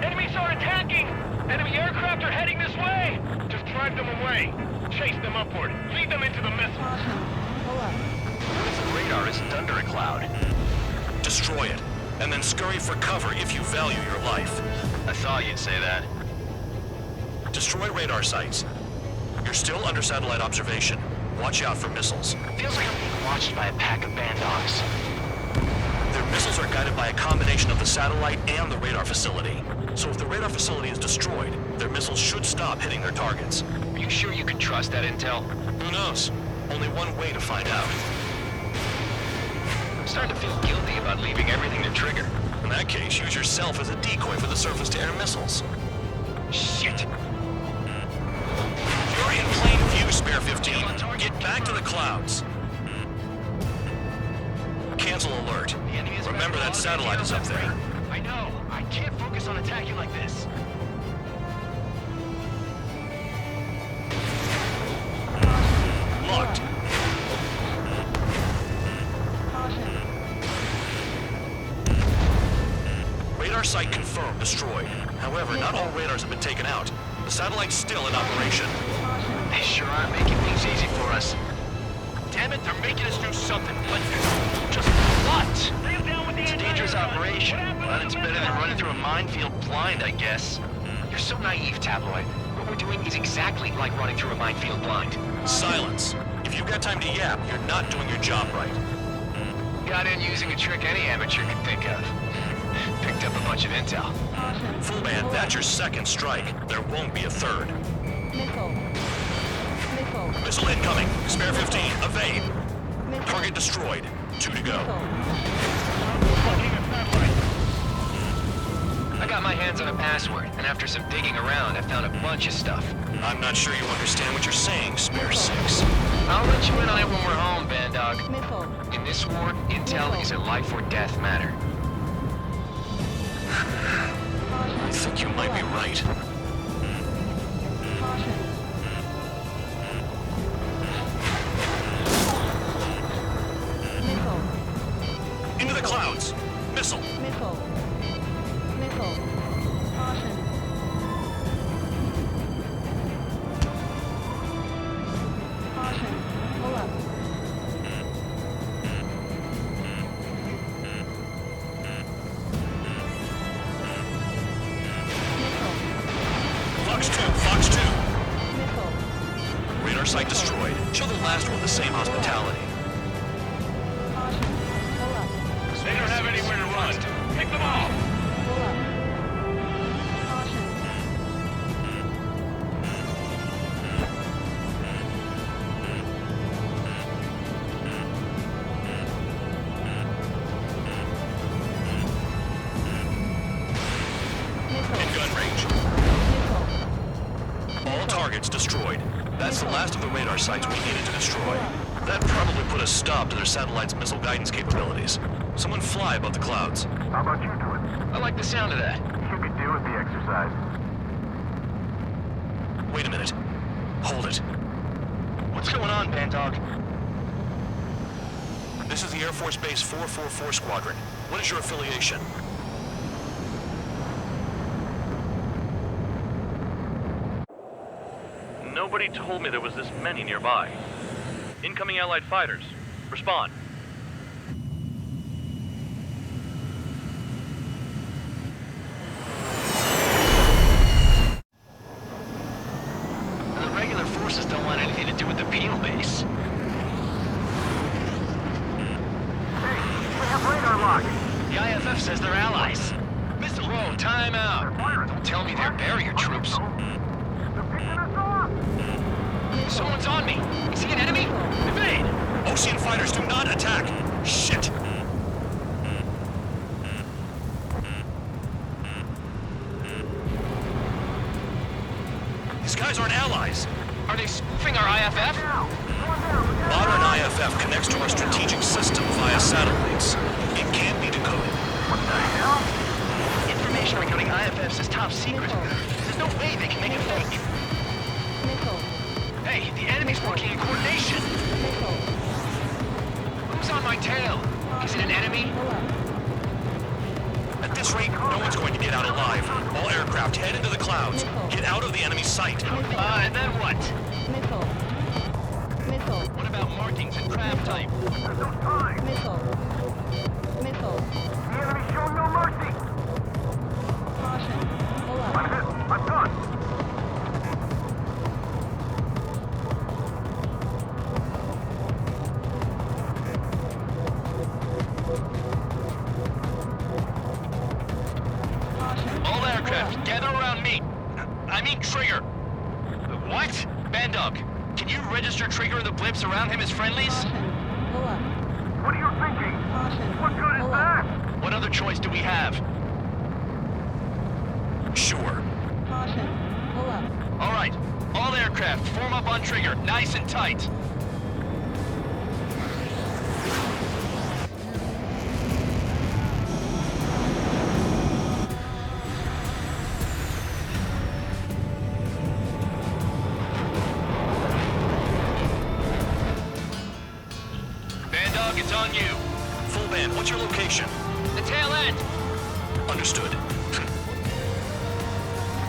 Enemies are attacking! Enemy aircraft are heading this way! Just drive them away. Chase them upward. Lead them into the missile. Caution, pull up. What if the radar isn't under a cloud? Destroy it, and then scurry for cover if you value your life. I thought you'd say that. Destroy radar sites. You're still under satellite observation. Watch out for missiles. Feels like I'm being watched by a pack of band dogs. Their missiles are guided by a combination of the satellite and the radar facility. So if the radar facility is destroyed, their missiles should stop hitting their targets. Are you sure you can trust that intel? Who knows? Only one way to find out. I'm starting to feel guilty about leaving everything to Trigger. In that case, use yourself as a decoy for the surface-to-air missiles. Shit! You're in plain view, Spare 15. Get back to the clouds. Cancel alert. Remember that satellite is up there. I know. I can't focus on attacking like this. Locked. Radar site confirmed destroyed. However, not all radars have been taken out. The satellite's still in operation. They sure are making things easy for us. Damn it, they're making us do something. But just what? It's a dangerous operation, but it's better than running through a minefield blind, I guess. You're so naive, Tabloid. What we're doing is exactly like running through a minefield blind. Silence. If you've got time to yap, you're not doing your job right. Got in using a trick any amateur could think of. Picked up a bunch of intel. Full band, that's your second strike. There won't be a third. Missile incoming. Spare 15. Evade. Target destroyed. 2 to go. I got my hands on a password, and after some digging around, I found a bunch of stuff. I'm not sure you understand what you're saying, Spare 6. I'll let you in on it when we're home, Bandog. In this war, intel is a life or death matter. I think you might be right. Into the clouds! Missile! Missile. Caution. Caution. Pull up. Fox 2, Fox 2! Missile. Radar site destroyed. Show the last one the same hospitality. Caution. Pull up. They don't have anywhere to run. Pick them off! Pull up. Caution. In gun range. All targets destroyed. That's the last of the radar sites we needed to destroy. That probably put a stop to their satellite's missile guidance capabilities. Someone fly above the clouds. How about you do it? I like the sound of that. You could do with the exercise. Wait a minute. Hold it. What's going on, Bandog? This is the Air Force Base 444 Squadron. What is your affiliation? Nobody told me there was this many nearby. Incoming Allied fighters. Respond. The regular forces don't want anything to do with the penal base. Hey, we have radar locked. The IFF says they're allies. Mr. Rowe, time out. Don't tell me they're barrier troops. They're picking us off. Someone's on me. Is he an enemy? Evade! Ocean fighters do not attack! Shit! These guys aren't allies! Are they spoofing our IFF? Modern IFF connects to our strategic system via satellites. It can't be decoded. What the hell? Information regarding IFFs is top secret. There's no way they can make it fake. Hey, the enemy's working in coordination. Who's on my tail? Is it an enemy? At this rate, no one's going to get out alive. All aircraft head into the clouds. Get out of the enemy's sight. And then what? Missile. What about markings and crab type? There's no time. Missile. The enemy's showing no mercy. Caution. Pull up. I'm hit. I'm done. aircraft. Gather around me. I mean Trigger. What? Bandog, can you register Trigger and the blips around him as friendlies? Pull up. What are you thinking? What good is that? What other choice do we have? Sure. Caution. Pull up. All right. All aircraft, form up on Trigger, nice and tight. Bandog, it's on you. Full band, what's your location? The tail end. Understood.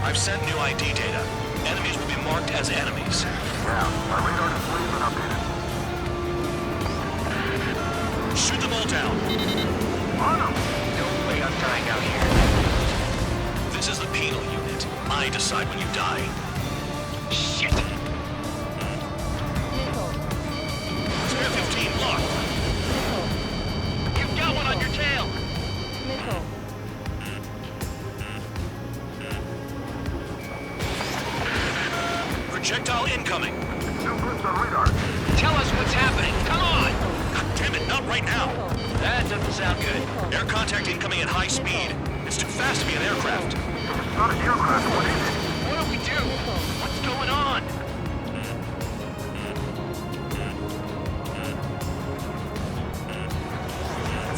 I've sent new ID data. Enemies will be marked as enemies. Yeah, my radar display's been updated. Shoot them all down. On them! No way I'm dying out here. This is the penal unit. I decide when you die. Shit! Missile. Spare 15, locked. Missile. You've got one on your tail. Missile. Projectile incoming. New blips on radar. Tell us what's happening. Come on! God damn it, not right now. That doesn't sound good. Air contact incoming at high speed. It's too fast to be an aircraft. It's not an aircraft, what is it? What do we do? What's going on?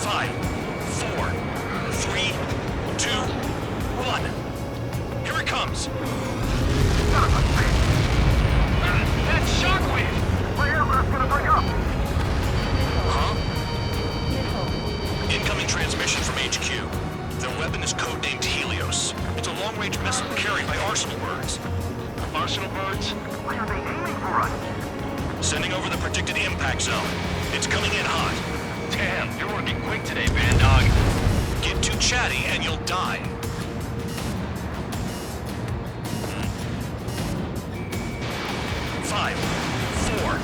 Five, four, three, two, one. Here it comes. That's shockwave! My aircraft's gonna break up! Huh? Missile. Incoming transmission from HQ. Their weapon is codenamed Helios. It's a long-range missile carried by arsenal birds. Arsenal birds? Why are they aiming for us? Sending over the predicted impact zone. It's coming in hot. Damn, you're working quick today, Bandog. Get too chatty and you'll die. Five, four,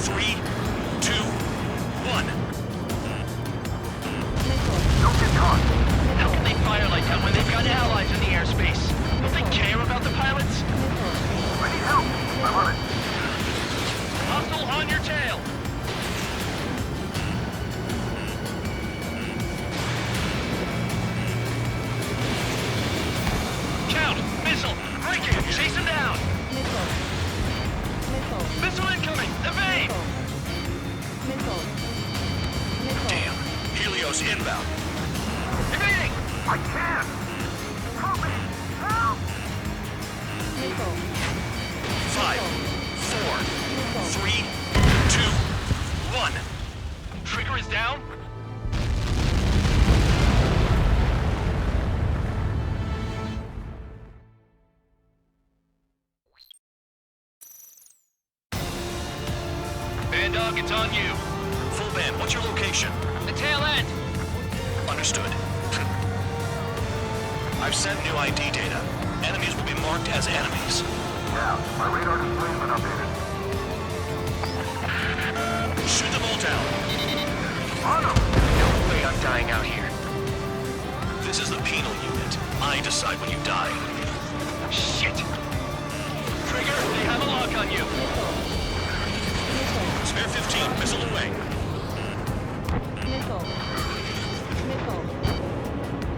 three, two, one. Don't get caught! How can they fire like that when they've got allies in the airspace? Don't they care about the pilots? I need help! I'm on it! Hostile on your tail! Count! Missile! Break him! Chase him down! Missile. Missile. Missile incoming! Evade! Missile. Missile. Damn. Helios inbound. Evading! I can't! Help me! Help! Missile. Five, four, three, two, one. Trigger is down? Bandog, it's on you. Full band, what's your location? The tail end. Understood. I've sent new ID data. Enemies will be marked as enemies. Yeah, my radar display's been updated. Shoot them all down. On them! No way I'm dying out here. This is the penal unit. I decide when you die. Shit! Trigger, they have a lock on you. Spare 15, missile away. Missile. Missile.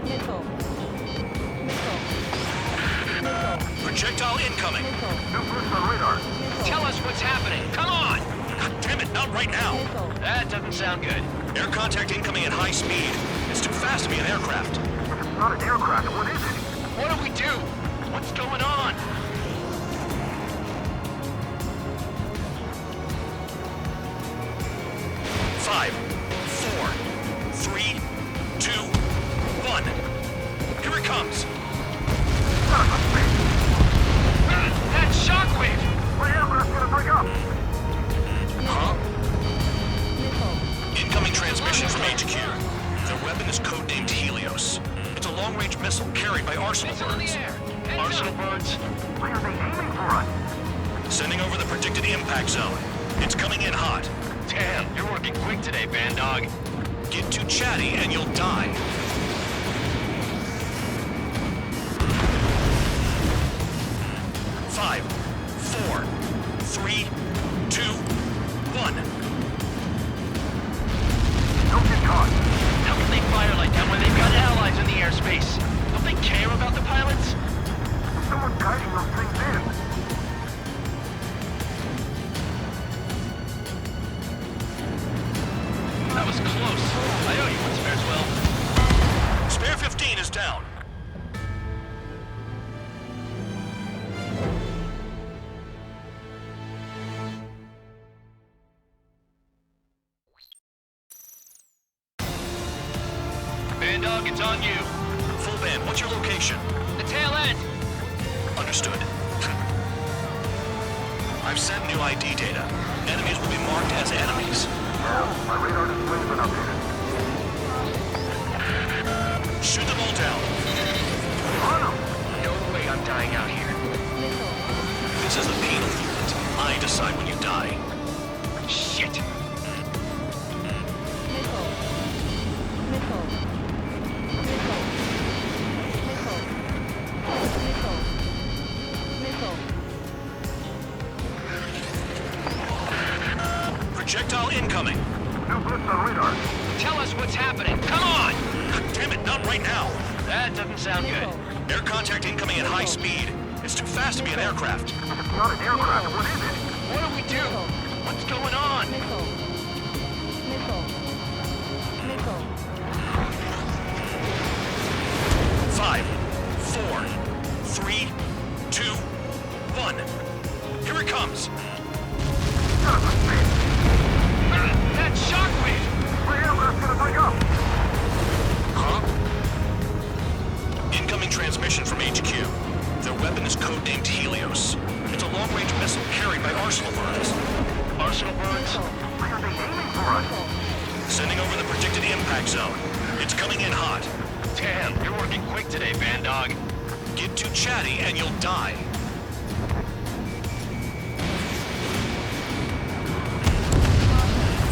Missile. Missile. Missile. Projectile incoming. Missile. New blips on radar. Tell us what's happening. Come on! God damn it, not right now. Missile. That doesn't sound good. Air contact incoming at high speed. It's too fast to be an aircraft. If it's not an aircraft, what is it? What do we do? What's going on? Five, four, three, two, one. Here it comes. That's shockwave! My aircraft's gonna break up! Huh? Missile. Incoming transmission from HQ. Their weapon is codenamed Helios. It's a long-range missile carried by arsenal Missile in the birds. air! Arsenal birds? Why are they aiming for us? Sending over the predicted impact zone. It's coming in hot. Damn, you're working quick today, Bandog. Get too chatty and you'll die. 3, 2, 1. Don't get caught. How can they fire like that when they've got allies in the airspace? Don't they care about the pilots? Someone's guiding those things in. That was close. I owe you one, Spareswell. Spare 15 is down. Bandog, it's on you. Full band, what's your location? The tail end. Understood. I've sent new ID data. Enemies will be marked as enemies. My radar display's been updated. Shoot them all down. No way I'm dying out here. This is the penal unit. I decide when you die. Shit. Missile. Missile. Missile. Missile. Missile. Missile. Projectile incoming. New blitz on radar. Tell us what's happening. Come on! God damn it, not right now. That doesn't sound good. Air contact incoming at high speed. It's too fast to be an aircraft. It's not an aircraft. What is it? What do we do? What's going on? Missile. Missile. Missile. 5, 4, 3, 2, 1. Here it comes. That shockwave! My aircraft's gonna break up. Huh? Incoming transmission from HQ. Their weapon is codenamed Helios. It's a long-range missile carried by Arsenal burns. Arsenal burns? Why are they aiming for us? Sending over the predicted impact zone. It's coming in hot. Damn, you're working quick today, Bandog. Get too chatty and you'll die.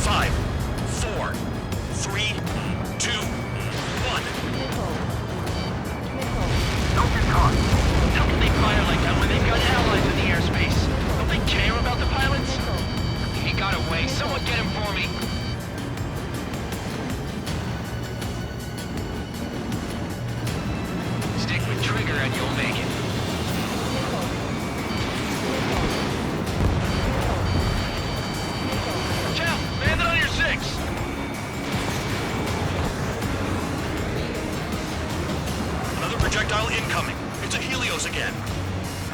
Five, 4, 3, 2, 1. Don't get caught. How can they fire like that when they've got allies in the airspace? Don't they care about the pilots? He got away. Someone get him for me. Stick with trigger and you'll make it. Watch out! Landed on your 6! Another projectile incoming. It's a Helios again.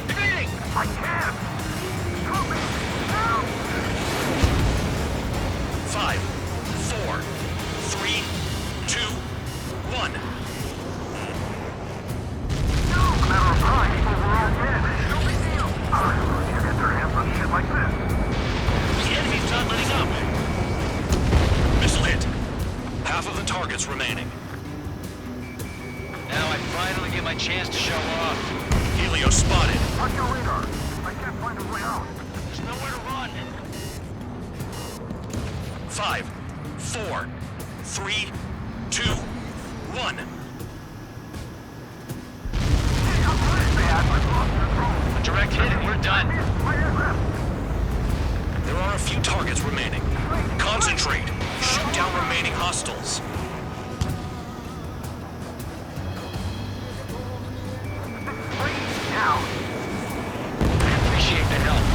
Evading! I can't. Help me. Now. 5, 4, 3, 2, 1. No matter of time, people were all dead. No big deal. You get their hands on shit like this. The enemy's not letting up. Missile hit. Half of the targets remaining. Now I finally get my chance to show off. Helios spotted. On your radar. I can't find a way out. There's nowhere to run. 5, 4, 3, 2, 1. A direct hit and we're done. There are a few targets remaining. Concentrate. Shoot down remaining hostiles. Now. I appreciate the help.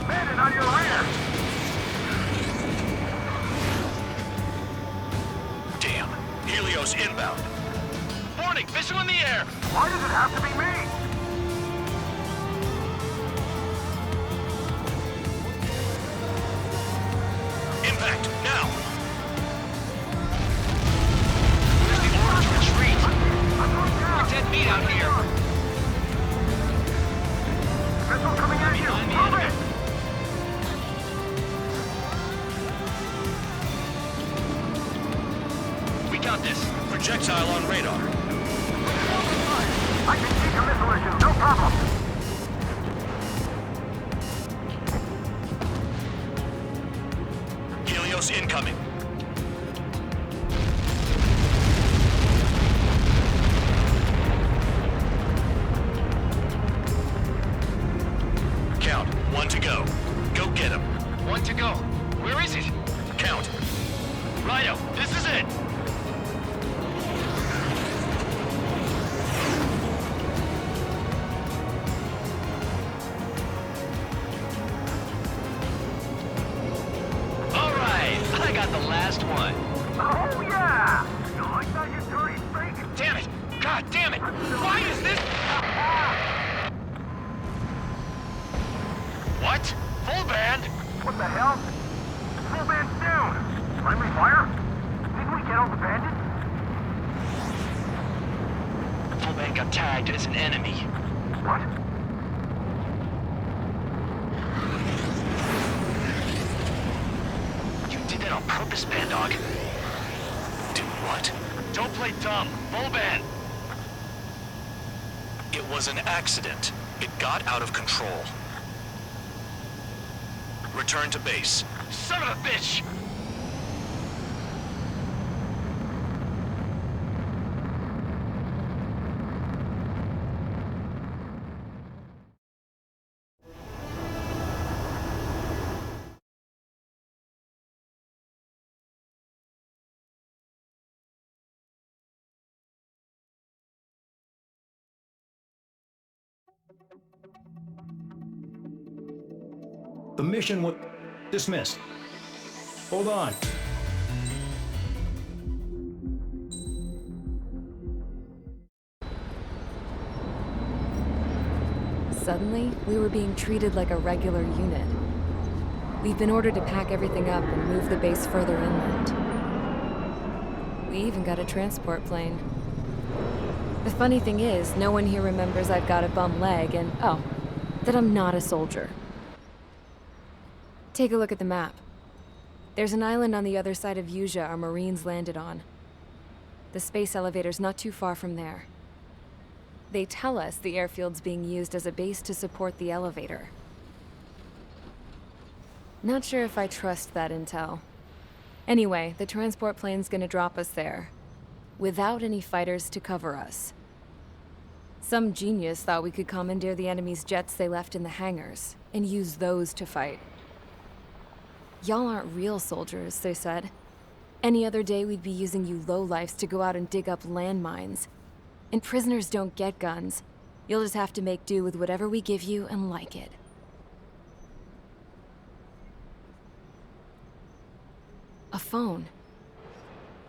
Landed on your rear. Damn. Helios inbound. Warning, missile in the air. Why does it have to be me? Impact, now! Where's the order to retreat? We're dead meat out here. Missile coming at you. Behind the Move enemy. it. We got this. Projectile on radar. I can take a missile issue. No problem. Helios incoming. Where is it? Count. Righto, this is it. All right, I got the last one. Oh, yeah! You like that, you dirty freak? Damn it! God damn it! Why is this? What? Full band? What the hell? Full band's down! Friendly fire? Didn't we get all the bandits? Full band got tagged as an enemy. What? You did that on purpose, Bandog. Do what? Don't play dumb. Full band. It was an accident. It got out of control. Return to base. Son of a bitch! The mission was dismissed. Hold on. Suddenly, we were being treated like a regular unit. We've been ordered to pack everything up and move the base further inland. We even got a transport plane. The funny thing is, no one here remembers I've got a bum leg and, oh, that I'm not a soldier. Take a look at the map. There's an island on the other side of Yuja our Marines landed on. The space elevator's not too far from there. They tell us the airfield's being used as a base to support the elevator. Not sure if I trust that intel. Anyway, the transport plane's gonna drop us there, without any fighters to cover us. Some genius thought we could commandeer the enemy's jets they left in the hangars, and use those to fight. Y'all aren't real soldiers, they said. Any other day we'd be using you lowlifes to go out and dig up landmines. And prisoners don't get guns. You'll just have to make do with whatever we give you and like it. A phone.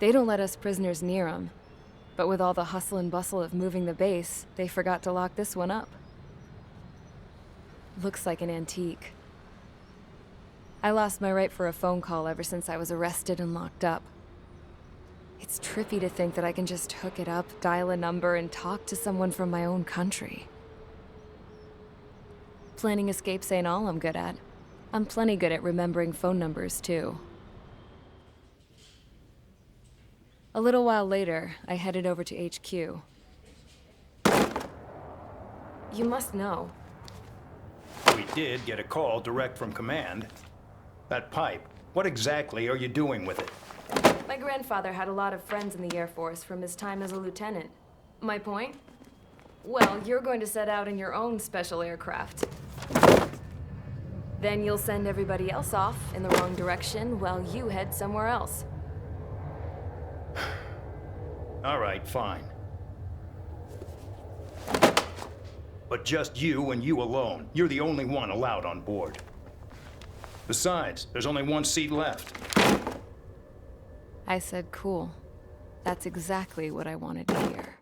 They don't let us prisoners near them. But with all the hustle and bustle of moving the base, they forgot to lock this one up. Looks like an antique. I lost my right for a phone call ever since I was arrested and locked up. It's trippy to think that I can just hook it up, dial a number, and talk to someone from my own country. Planning escapes ain't all I'm good at. I'm plenty good at remembering phone numbers, too. A little while later, I headed over to HQ. You must know. We did get a call direct from command. That pipe, what exactly are you doing with it? My grandfather had a lot of friends in the Air Force from his time as a lieutenant. My point? Well, you're going to set out in your own special aircraft. Then you'll send everybody else off in the wrong direction while you head somewhere else. All right, fine. But just you and you alone. You're the only one allowed on board. Besides, there's only one seat left. I said cool. That's exactly what I wanted to hear.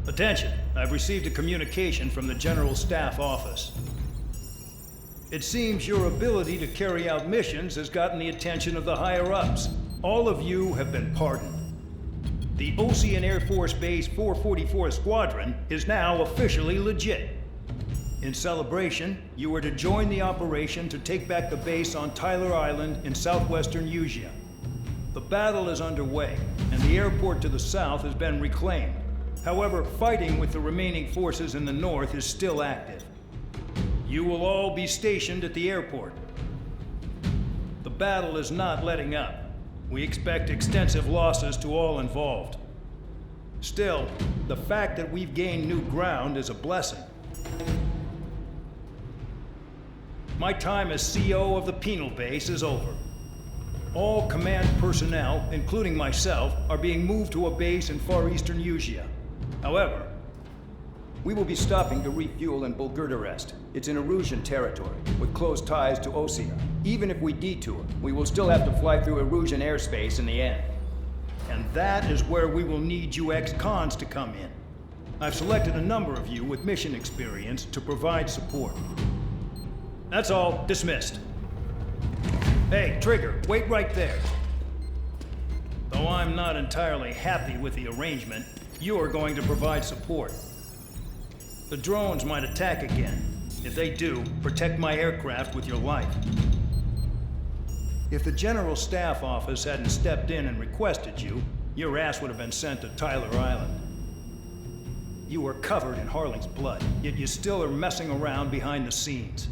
Attention, I've received a communication from the General Staff Office. It seems your ability to carry out missions has gotten the attention of the higher-ups. All of you have been pardoned. The Ocean Air Force Base 444 Squadron is now officially legit. In celebration, you are to join the operation to take back the base on Tyler Island in southwestern Yuja. The battle is underway, and the airport to the south has been reclaimed. However, fighting with the remaining forces in the north is still active. You will all be stationed at the airport. The battle is not letting up. We expect extensive losses to all involved. Still, the fact that we've gained new ground is a blessing. My time as CO of the penal base is over. All command personnel, including myself, are being moved to a base in far eastern Usea. However, we will be stopping to refuel in Bulgurdarest. It's in Erusian territory, with close ties to Osea. Even if we detour, we will still have to fly through Erusian airspace in the end. And that is where we will need you ex-cons to come in. I've selected a number of you with mission experience to provide support. That's all. Dismissed. Hey, Trigger, wait right there. Though I'm not entirely happy with the arrangement, you are going to provide support. The drones might attack again. If they do, protect my aircraft with your life. If the General Staff Office hadn't stepped in and requested you, your ass would have been sent to Tyler Island. You were covered in Harling's blood, yet you still are messing around behind the scenes.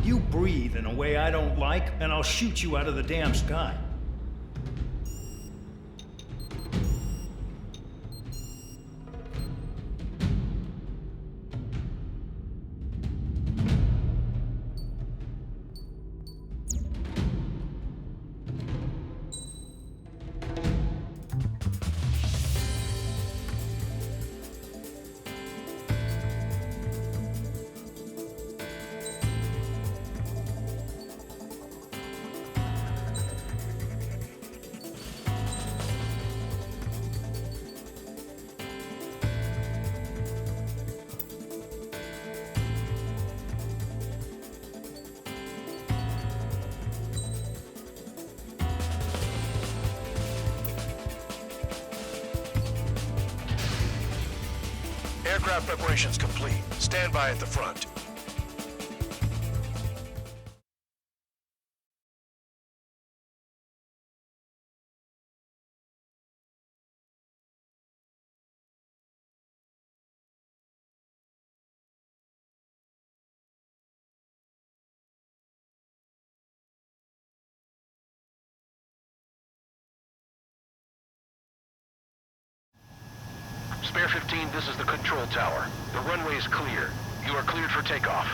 You breathe in a way I don't like, and I'll shoot you out of the damn sky. Aircraft preparations complete. Stand by at the front. Spare 15, this is the control tower. The runway is clear. You are cleared for takeoff.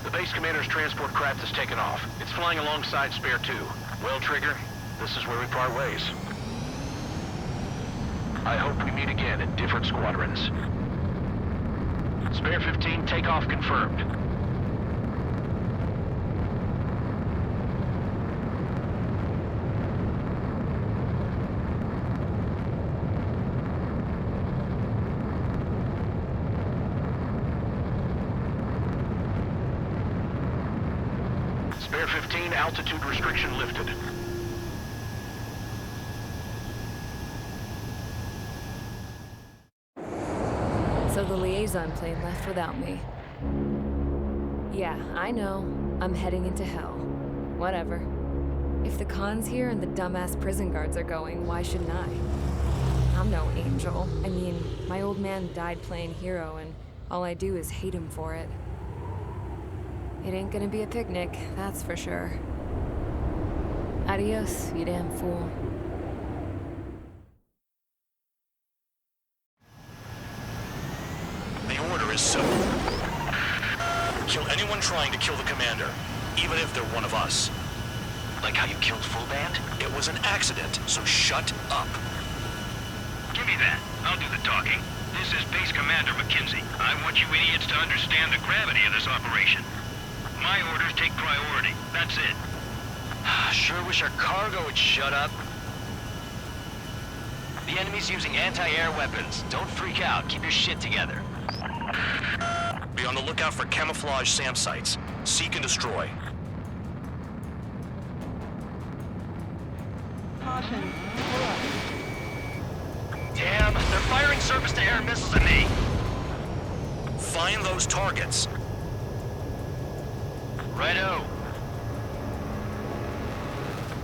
The base commander's transport craft has taken off. It's flying alongside Spare 2. Well, Trigger, this is where we part ways. I hope we meet again in different squadrons. Spare 15, takeoff confirmed. Spare 15, altitude restriction lifted. So the liaison plane left without me. Yeah, I know. I'm heading into hell. Whatever. If the con's here and the dumbass prison guards are going, why shouldn't I? I'm no angel. I mean, my old man died playing hero, and all I do is hate him for it. It ain't gonna be a picnic, that's for sure. Adios, you damn fool. The order is simple. Kill anyone trying to kill the commander, even if they're one of us. Like how you killed Full Band? It was an accident, so shut up. Give me that. I'll do the talking. This is Base Commander McKenzie. I want you idiots to understand the gravity of this operation. My orders take priority. That's it. Sure wish our cargo would shut up. The enemy's using anti-air weapons. Don't freak out. Keep your shit together. Be on the lookout for camouflage SAM sites. Seek and destroy. Caution. Pull up. Damn, they're firing surface-to-air missiles at me. Find those targets. Righto.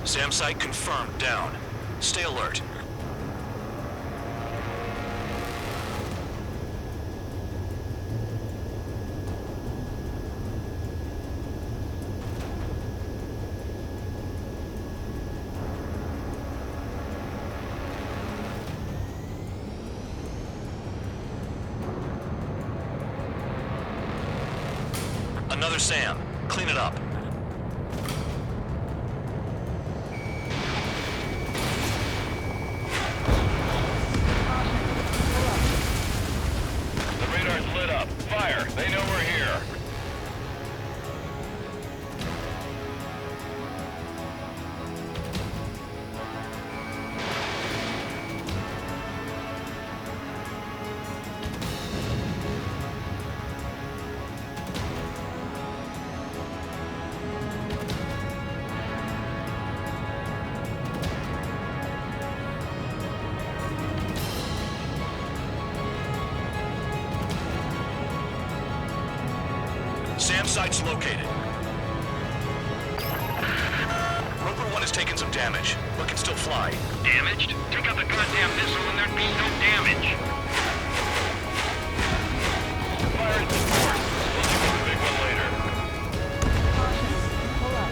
SAM site confirmed. Down. Stay alert. another SAM. Clean it up. The radar's lit up. Fire. They know we're here. SAM site's located. Rover 1 has taken some damage, but can still fly. Damaged? Take out the goddamn missile and there'd be no damage. Fire at the port. We'll deal with the big one later. Pull up.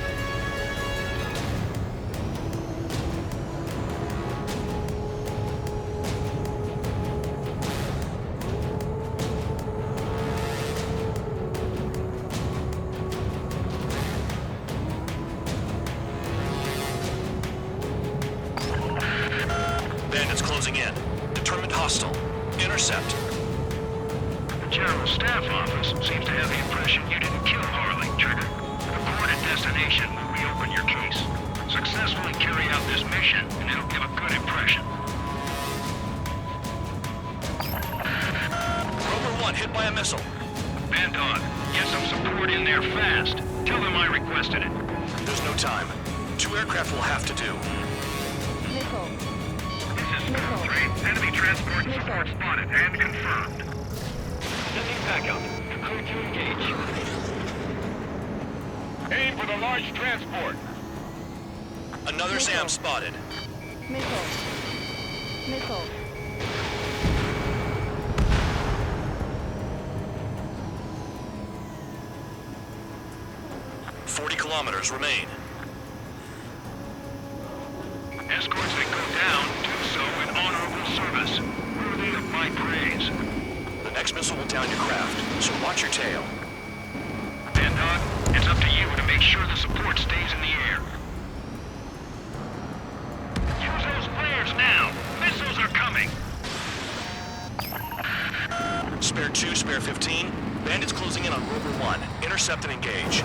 Bandits closing in. Determined hostile. Intercept. The General Staff Office seems to have the impression you didn't kill Harley, Trigger. Report at destination will reopen your case. Successfully carry out this mission, and it'll give a good impression. Rover 1 hit by a missile. Bandog, get some support in there fast. Tell them I requested it. There's no time. 2 aircraft will have to do. Missile. This is Scout 3. Enemy transport support spotted and confirmed. Sending backup. Clear to engage. Aim for the large transport. Another SAM spotted. Missile. Missile. 40 kilometers remain. Escorts that go down do so in honorable service, worthy of my praise. The next missile will down your craft, so watch your tail. Bandog, it's up to you to make sure the support stays in the air. Use those flares now! Missiles are coming! Spare 2, spare 15. Bandits closing in on Rover 1. Intercept and engage.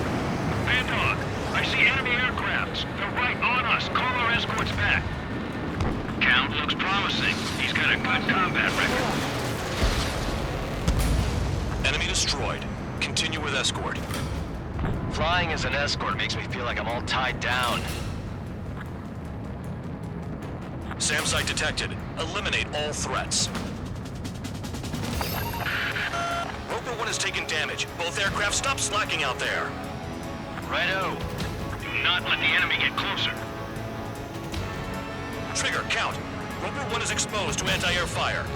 Bandog, I see enemy aircrafts. They're right on us. Call our escorts back. Count looks promising. He's got a good combat record. Enemy destroyed. Continue with escort. Flying as an escort makes me feel like I'm all tied down. SAM site detected. Eliminate all threats. Rover 1 has taken damage. Both aircraft, stop slacking out there. Righto. Do not let the enemy get closer. Trigger, count. Rover 1 is exposed to anti-air fire.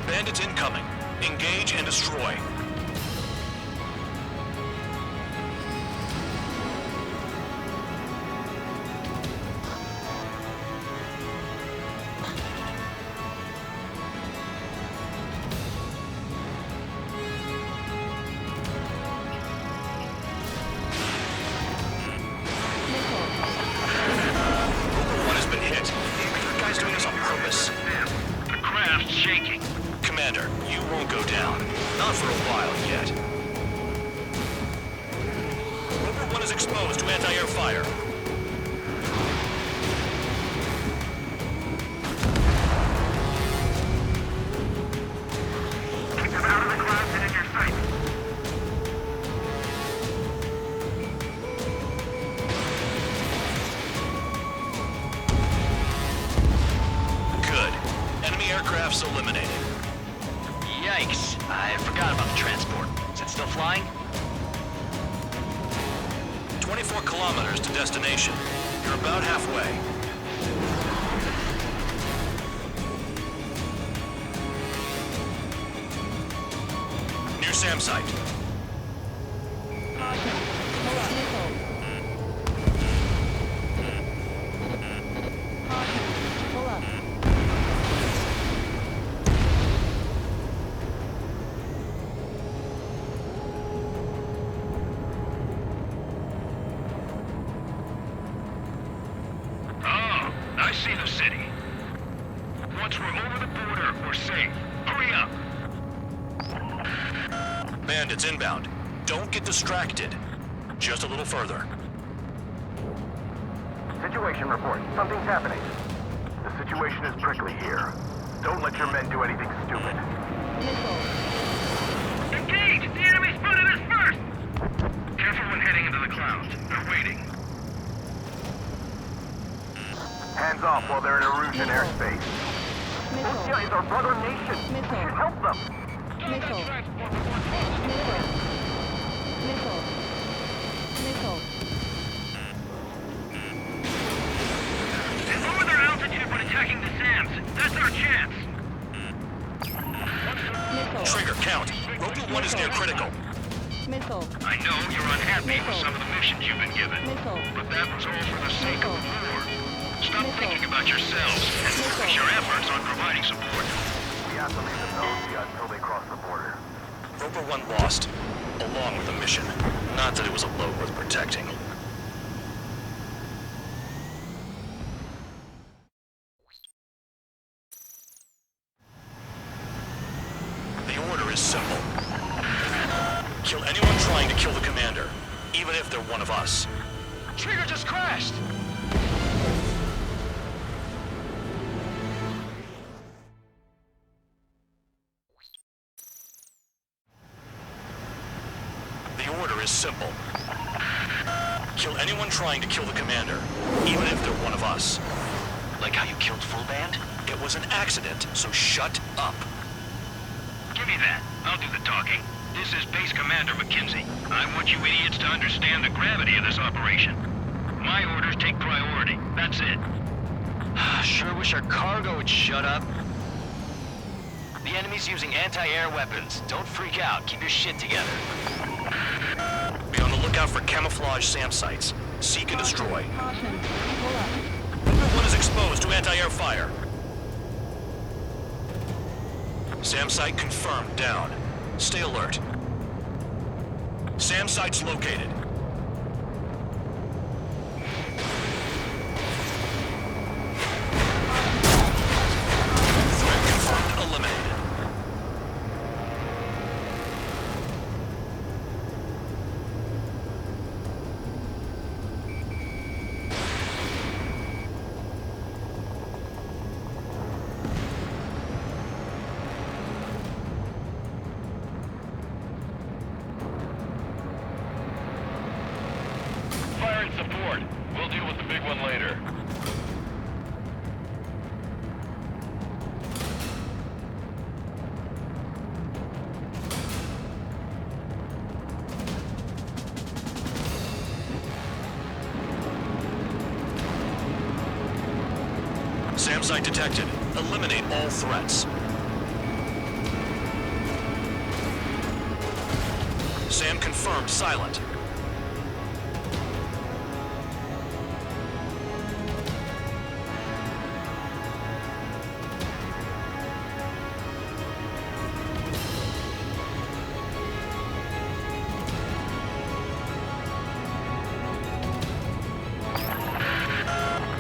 Bandits incoming. Engage and destroy. Shaking. Commander, you won't go down. Not for a while yet. Rover 1 is exposed to anti-air fire. Keep them out of the clouds and in your sight. Good. Enemy aircraft's eliminated. Yikes. I forgot about the transport. Is it still flying? 24 kilometers to destination. You're about halfway. Near SAM site. Caution. Pull up. Missile. Caution. Pull up. see the city. Once we're over the border, we're safe. Hurry up! Bandits inbound. Don't get distracted. Just a little further. Situation report. Something's happening. The situation is prickly here. Don't let your men do anything stupid. Engage! The enemy spotted us first! Careful when heading into the clouds. They're waiting. Hands off while they're in Erusian airspace. Russia is our brother nation. We should help them. Missile. They lower their altitude when attacking the SAMs. That's our chance. Trigger, count. Rotor 1 is near critical. Missile. I know you're unhappy with some of the missions you've been given. But that was all for the sake of war. Stop thinking about yourselves and focus your efforts on providing support. We have to leave them nosy until they cross the border. Rotor 1 lost, along with the mission. Not that it was a load worth protecting. The order is simple. Kill anyone trying to kill the commander, even if they're one of us. Trigger just crashed! The order is simple. Kill anyone trying to kill the commander, even if they're one of us. Like how you killed Full Band? It was an accident, so shut up. Give me that. I'll do the talking. This is Base Commander McKinsey. I want you idiots to understand the gravity of this operation. My orders take priority. That's it. Sure wish our cargo would shut up. The enemy's using anti-air weapons. Don't freak out. Keep your shit together. Be on the lookout for camouflage SAM sites. Seek and destroy. Caution. Pull up. Rotor 1 is exposed to anti-air fire. SAM site confirmed down. Stay alert. SAM site's located. Threat confirmed eliminated. Firing support. We'll deal with the big one later. SAM site detected. Eliminate all threats. SAM confirmed silent.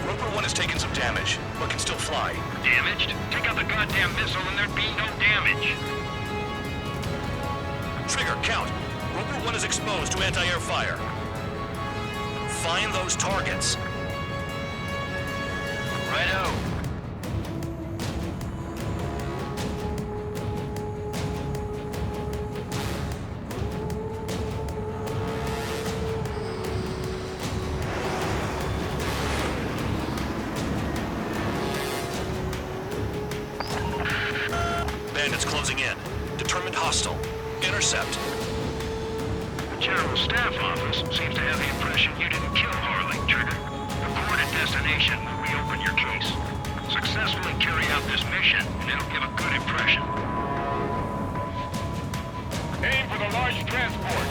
Rotor 1 has taken some damage, but can still fly. Damaged? Take out the goddamn missile and there'd be no damage. Trigger, count. Rotor 1 is exposed to anti-air fire. Find those targets. Righto. Bandits closing in. Determined hostile. Intercept. The General Staff Office seems to have the impression you didn't kill Harley, Trigger. Report at destination will reopen your case. Successfully carry out this mission, and it'll give a good impression. Aim for the large transport.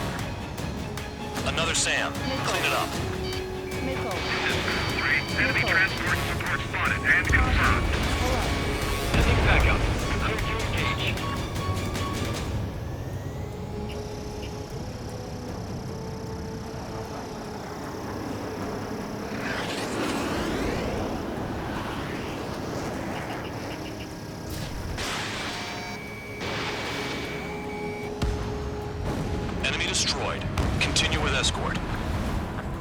Another SAM. Clean it up. Missile. Enemy transport support spotted and confirmed. Sending backup. Clear to engage. Enemy destroyed. Continue with escort.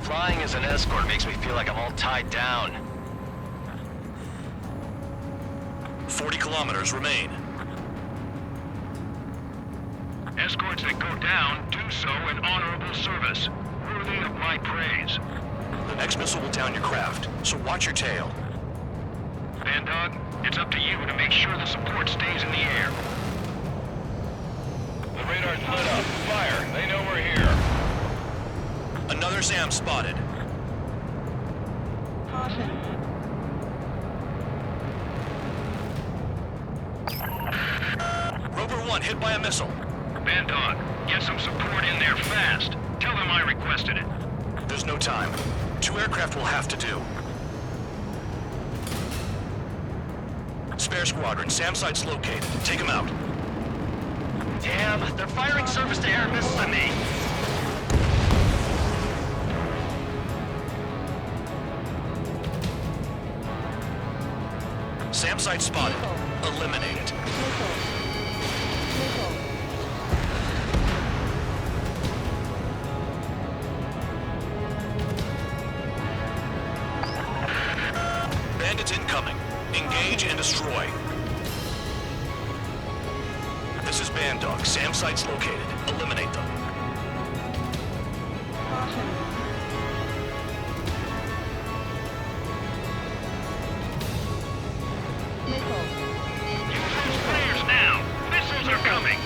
Flying as an escort makes me feel like I'm all tied down. 40 kilometers remain. Escorts that go down do so in honorable service, worthy of my praise. The next missile will down your craft, so watch your tail. Bandog, it's up to you to make sure the support stays in the air. The radar's lit up. Fire. They know we're here. Another SAM spotted. Caution. Rover 1 hit by a missile. Bandog, get some support in there fast. Tell them I requested it. There's no time. 2 aircraft will have to do. Spare squadron, SAM site's located. Take them out. Damn, they're firing surface-to-air missiles at me. SAM site spotted. Eliminate it. Bandits incoming. Engage and destroy. This is Bandog. SAM site's located. Eliminate them. Use flares now. Missiles are coming.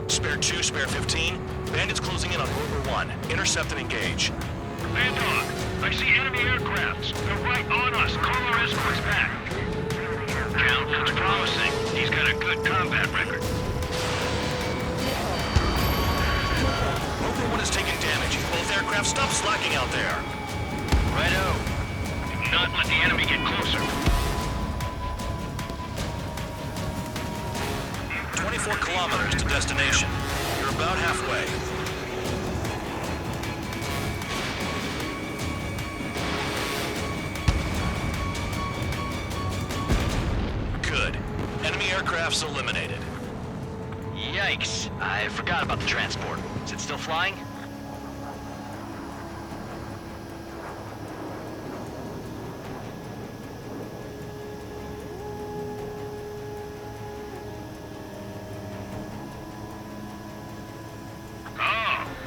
Spare 2, spare 15. Bandits closing in on Rover 1. Intercept and engage. Bandog, I see enemy aircrafts. They're right on us. Call our escorts back. Count, looks promising. He's got a good combat record. Rover 1 is taking damage. Both aircraft stop slacking out there. Righto. Do not let the enemy get closer. 24 kilometers to destination. You're about halfway. Good. Enemy aircraft's eliminated. Yikes, I forgot about the transport. Is it still flying?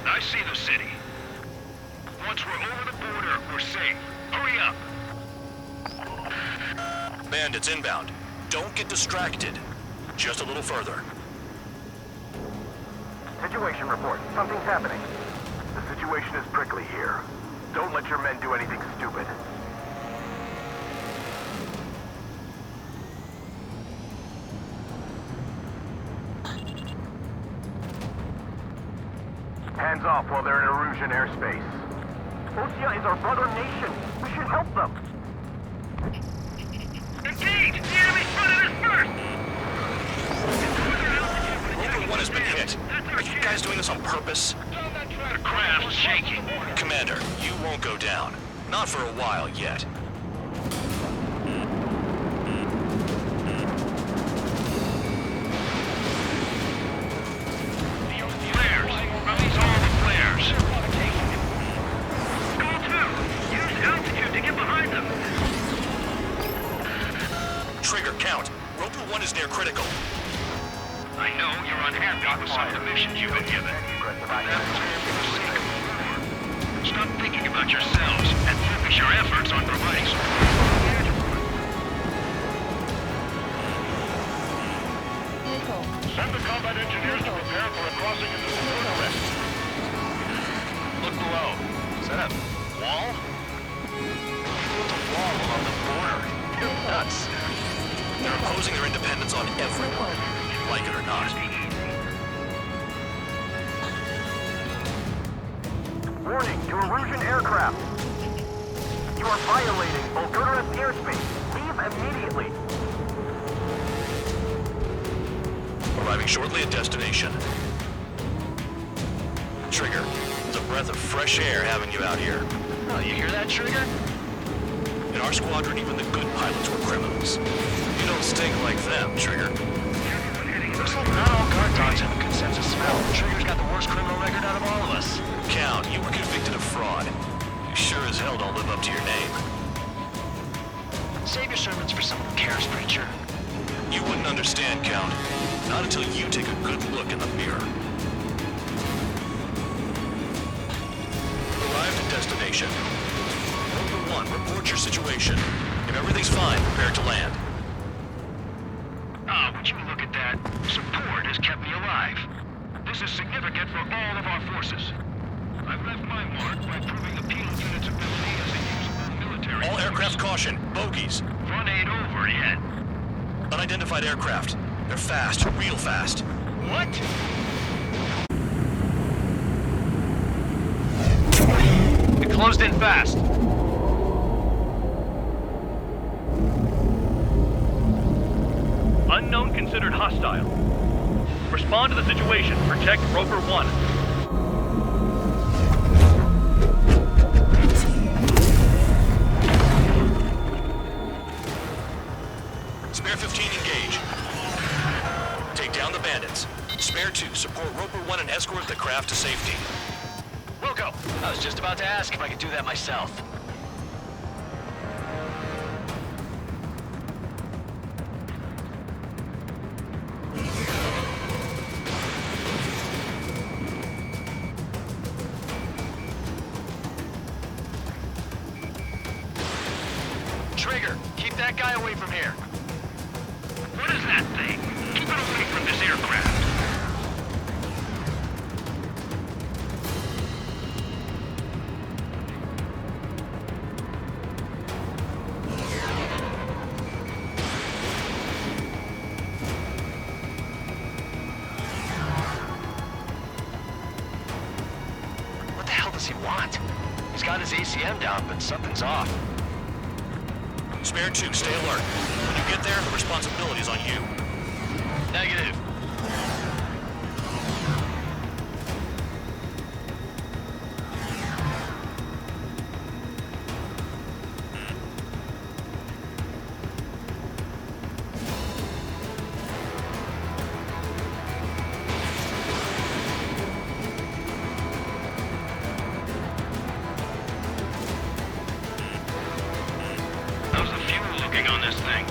I see the city. Once we're over the border, we're safe. Hurry up. Bandits inbound. Don't get distracted. Just a little further. Situation report. Something's happening. The situation is prickly here. Don't let your men do anything stupid. Hands off while they're in Erusian airspace. Osea is our brother nation. We should help them. Engage! The enemy's spotted us first! Rover 1 has been hit. Are you guys doing this on purpose? The craft's shaking. Commander, you won't go down. Not for a while yet. Flares! Release all the flares! Go to! Use altitude to get behind them! Trigger, count. Rover 1 is near critical. I know you're unhappy with some of the missions you've been given. That's for the sake of war. Stop thinking about yourselves and focus your efforts on providing support. Send the combat engineers to prepare for a crossing into the fortress. Look below. Is that a wall? It's a wall along the border. You're nuts. They're imposing their independence on everyone, like it or not. Warning to Erusian aircraft. You are violating Bulgaria's airspace. Leave immediately. Arriving shortly at destination. Trigger, it's a breath of fresh air having you out here. Oh, you hear that, Trigger? In our squadron, even the good pilots were criminals. You don't stink like them, Trigger. Looks like not all guard dogs have a good sense of smell. Trigger's got the worst criminal record out of all of us. Count, you were convicted of fraud. You sure as hell don't live up to your name. Save your sermons for someone who cares, preacher. You wouldn't understand, Count. Not until you take a good look in the mirror. Arrived at destination. Rover 1, report your situation. If everything's fine, prepare to land. Would you look at that? Support has kept me alive. This is significant for all of our forces. I've left my mark by proving the penal unit's ability as a usable military All force. aircraft caution. Bogies. Front ain't over yet. Unidentified aircraft. They're fast. Real fast. What? It closed in fast. Unknown considered hostile. Respond to the situation. Protect Rover 1. Spare 15, engage. Take down the bandits. Spare 2, support Rover 1 and escort the craft to safety. We'll go. I was just about to ask if I could do that myself. Trigger, keep that guy away from here. What is that thing? Keep it away from this aircraft. What the hell does he want? He's got his ACM down, but something's off. Spare 2, stay alert. When you get there, the responsibility is on you. Negative. How's the fuel looking on this thing?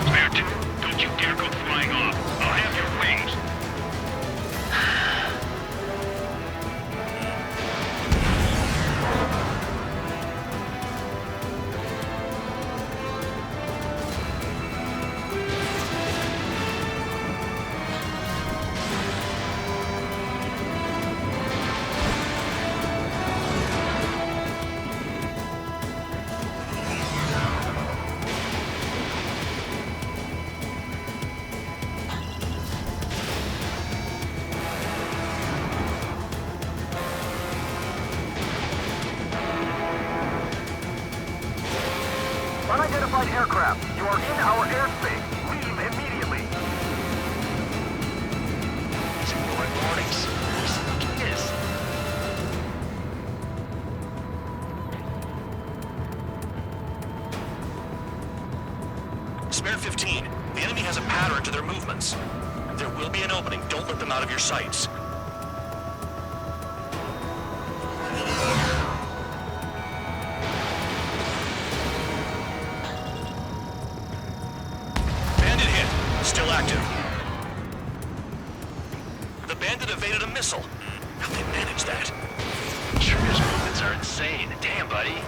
Spare 2, don't you dare go flying off. I'll have your wings. Unidentified aircraft, you are in our airspace. Leave immediately. He's ignoring warnings. Who does he think he is? Spare 15, the enemy has a pattern to their movements. There will be an opening. Don't let them out of your sights. Bandit hit. Still active. The bandit evaded a missile. How'd they manage that? Trigger's movements are insane. Damn, buddy.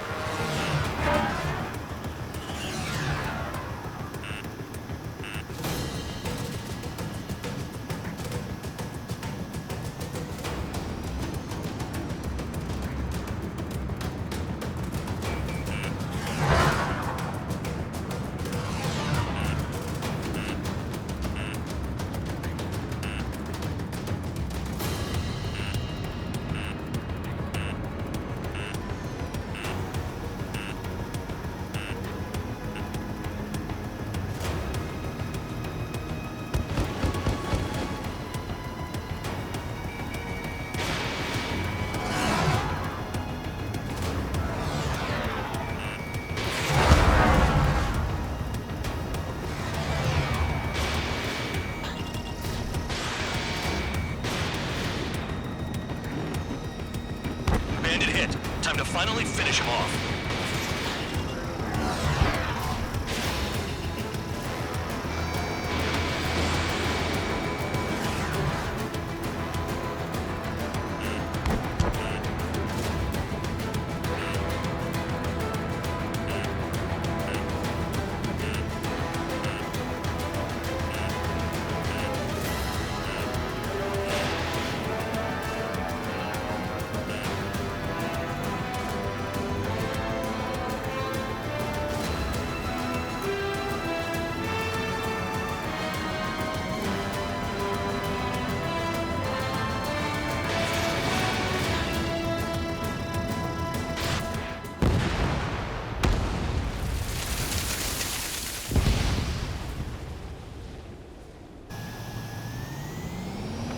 Time to finally finish him off.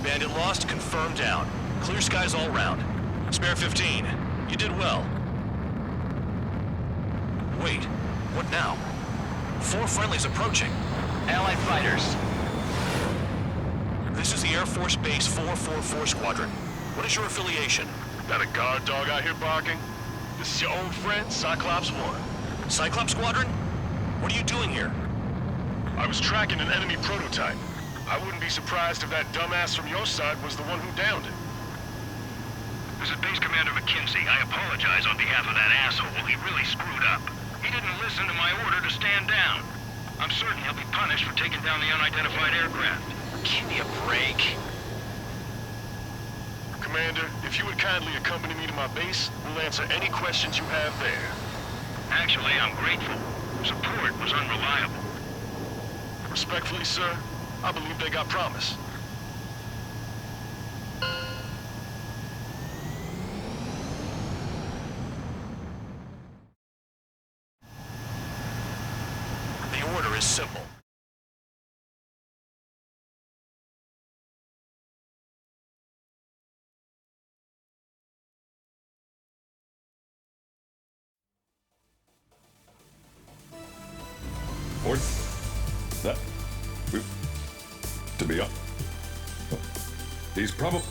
Bandit lost, confirmed down. Clear skies all round. Spare 15. You did well. Wait, what now? 4 friendlies approaching. Allied fighters. This is the Air Force Base 444 Squadron. What is your affiliation? Got a guard dog out here barking? This is your old friend, Cyclops 1. Cyclops Squadron? What are you doing here? I was tracking an enemy prototype. I wouldn't be surprised if that dumbass from your side was the one who downed it. This is Base Commander McKinsey. I apologize on behalf of that asshole. He really screwed up. He didn't listen to my order to stand down. I'm certain he'll be punished for taking down the unidentified aircraft. Give me a break. Commander, if you would kindly accompany me to my base, we'll answer any questions you have there. Actually, I'm grateful. Support was unreliable. Respectfully, sir, I believe they got promise. The order is simple. Or that. To be honest, he's probably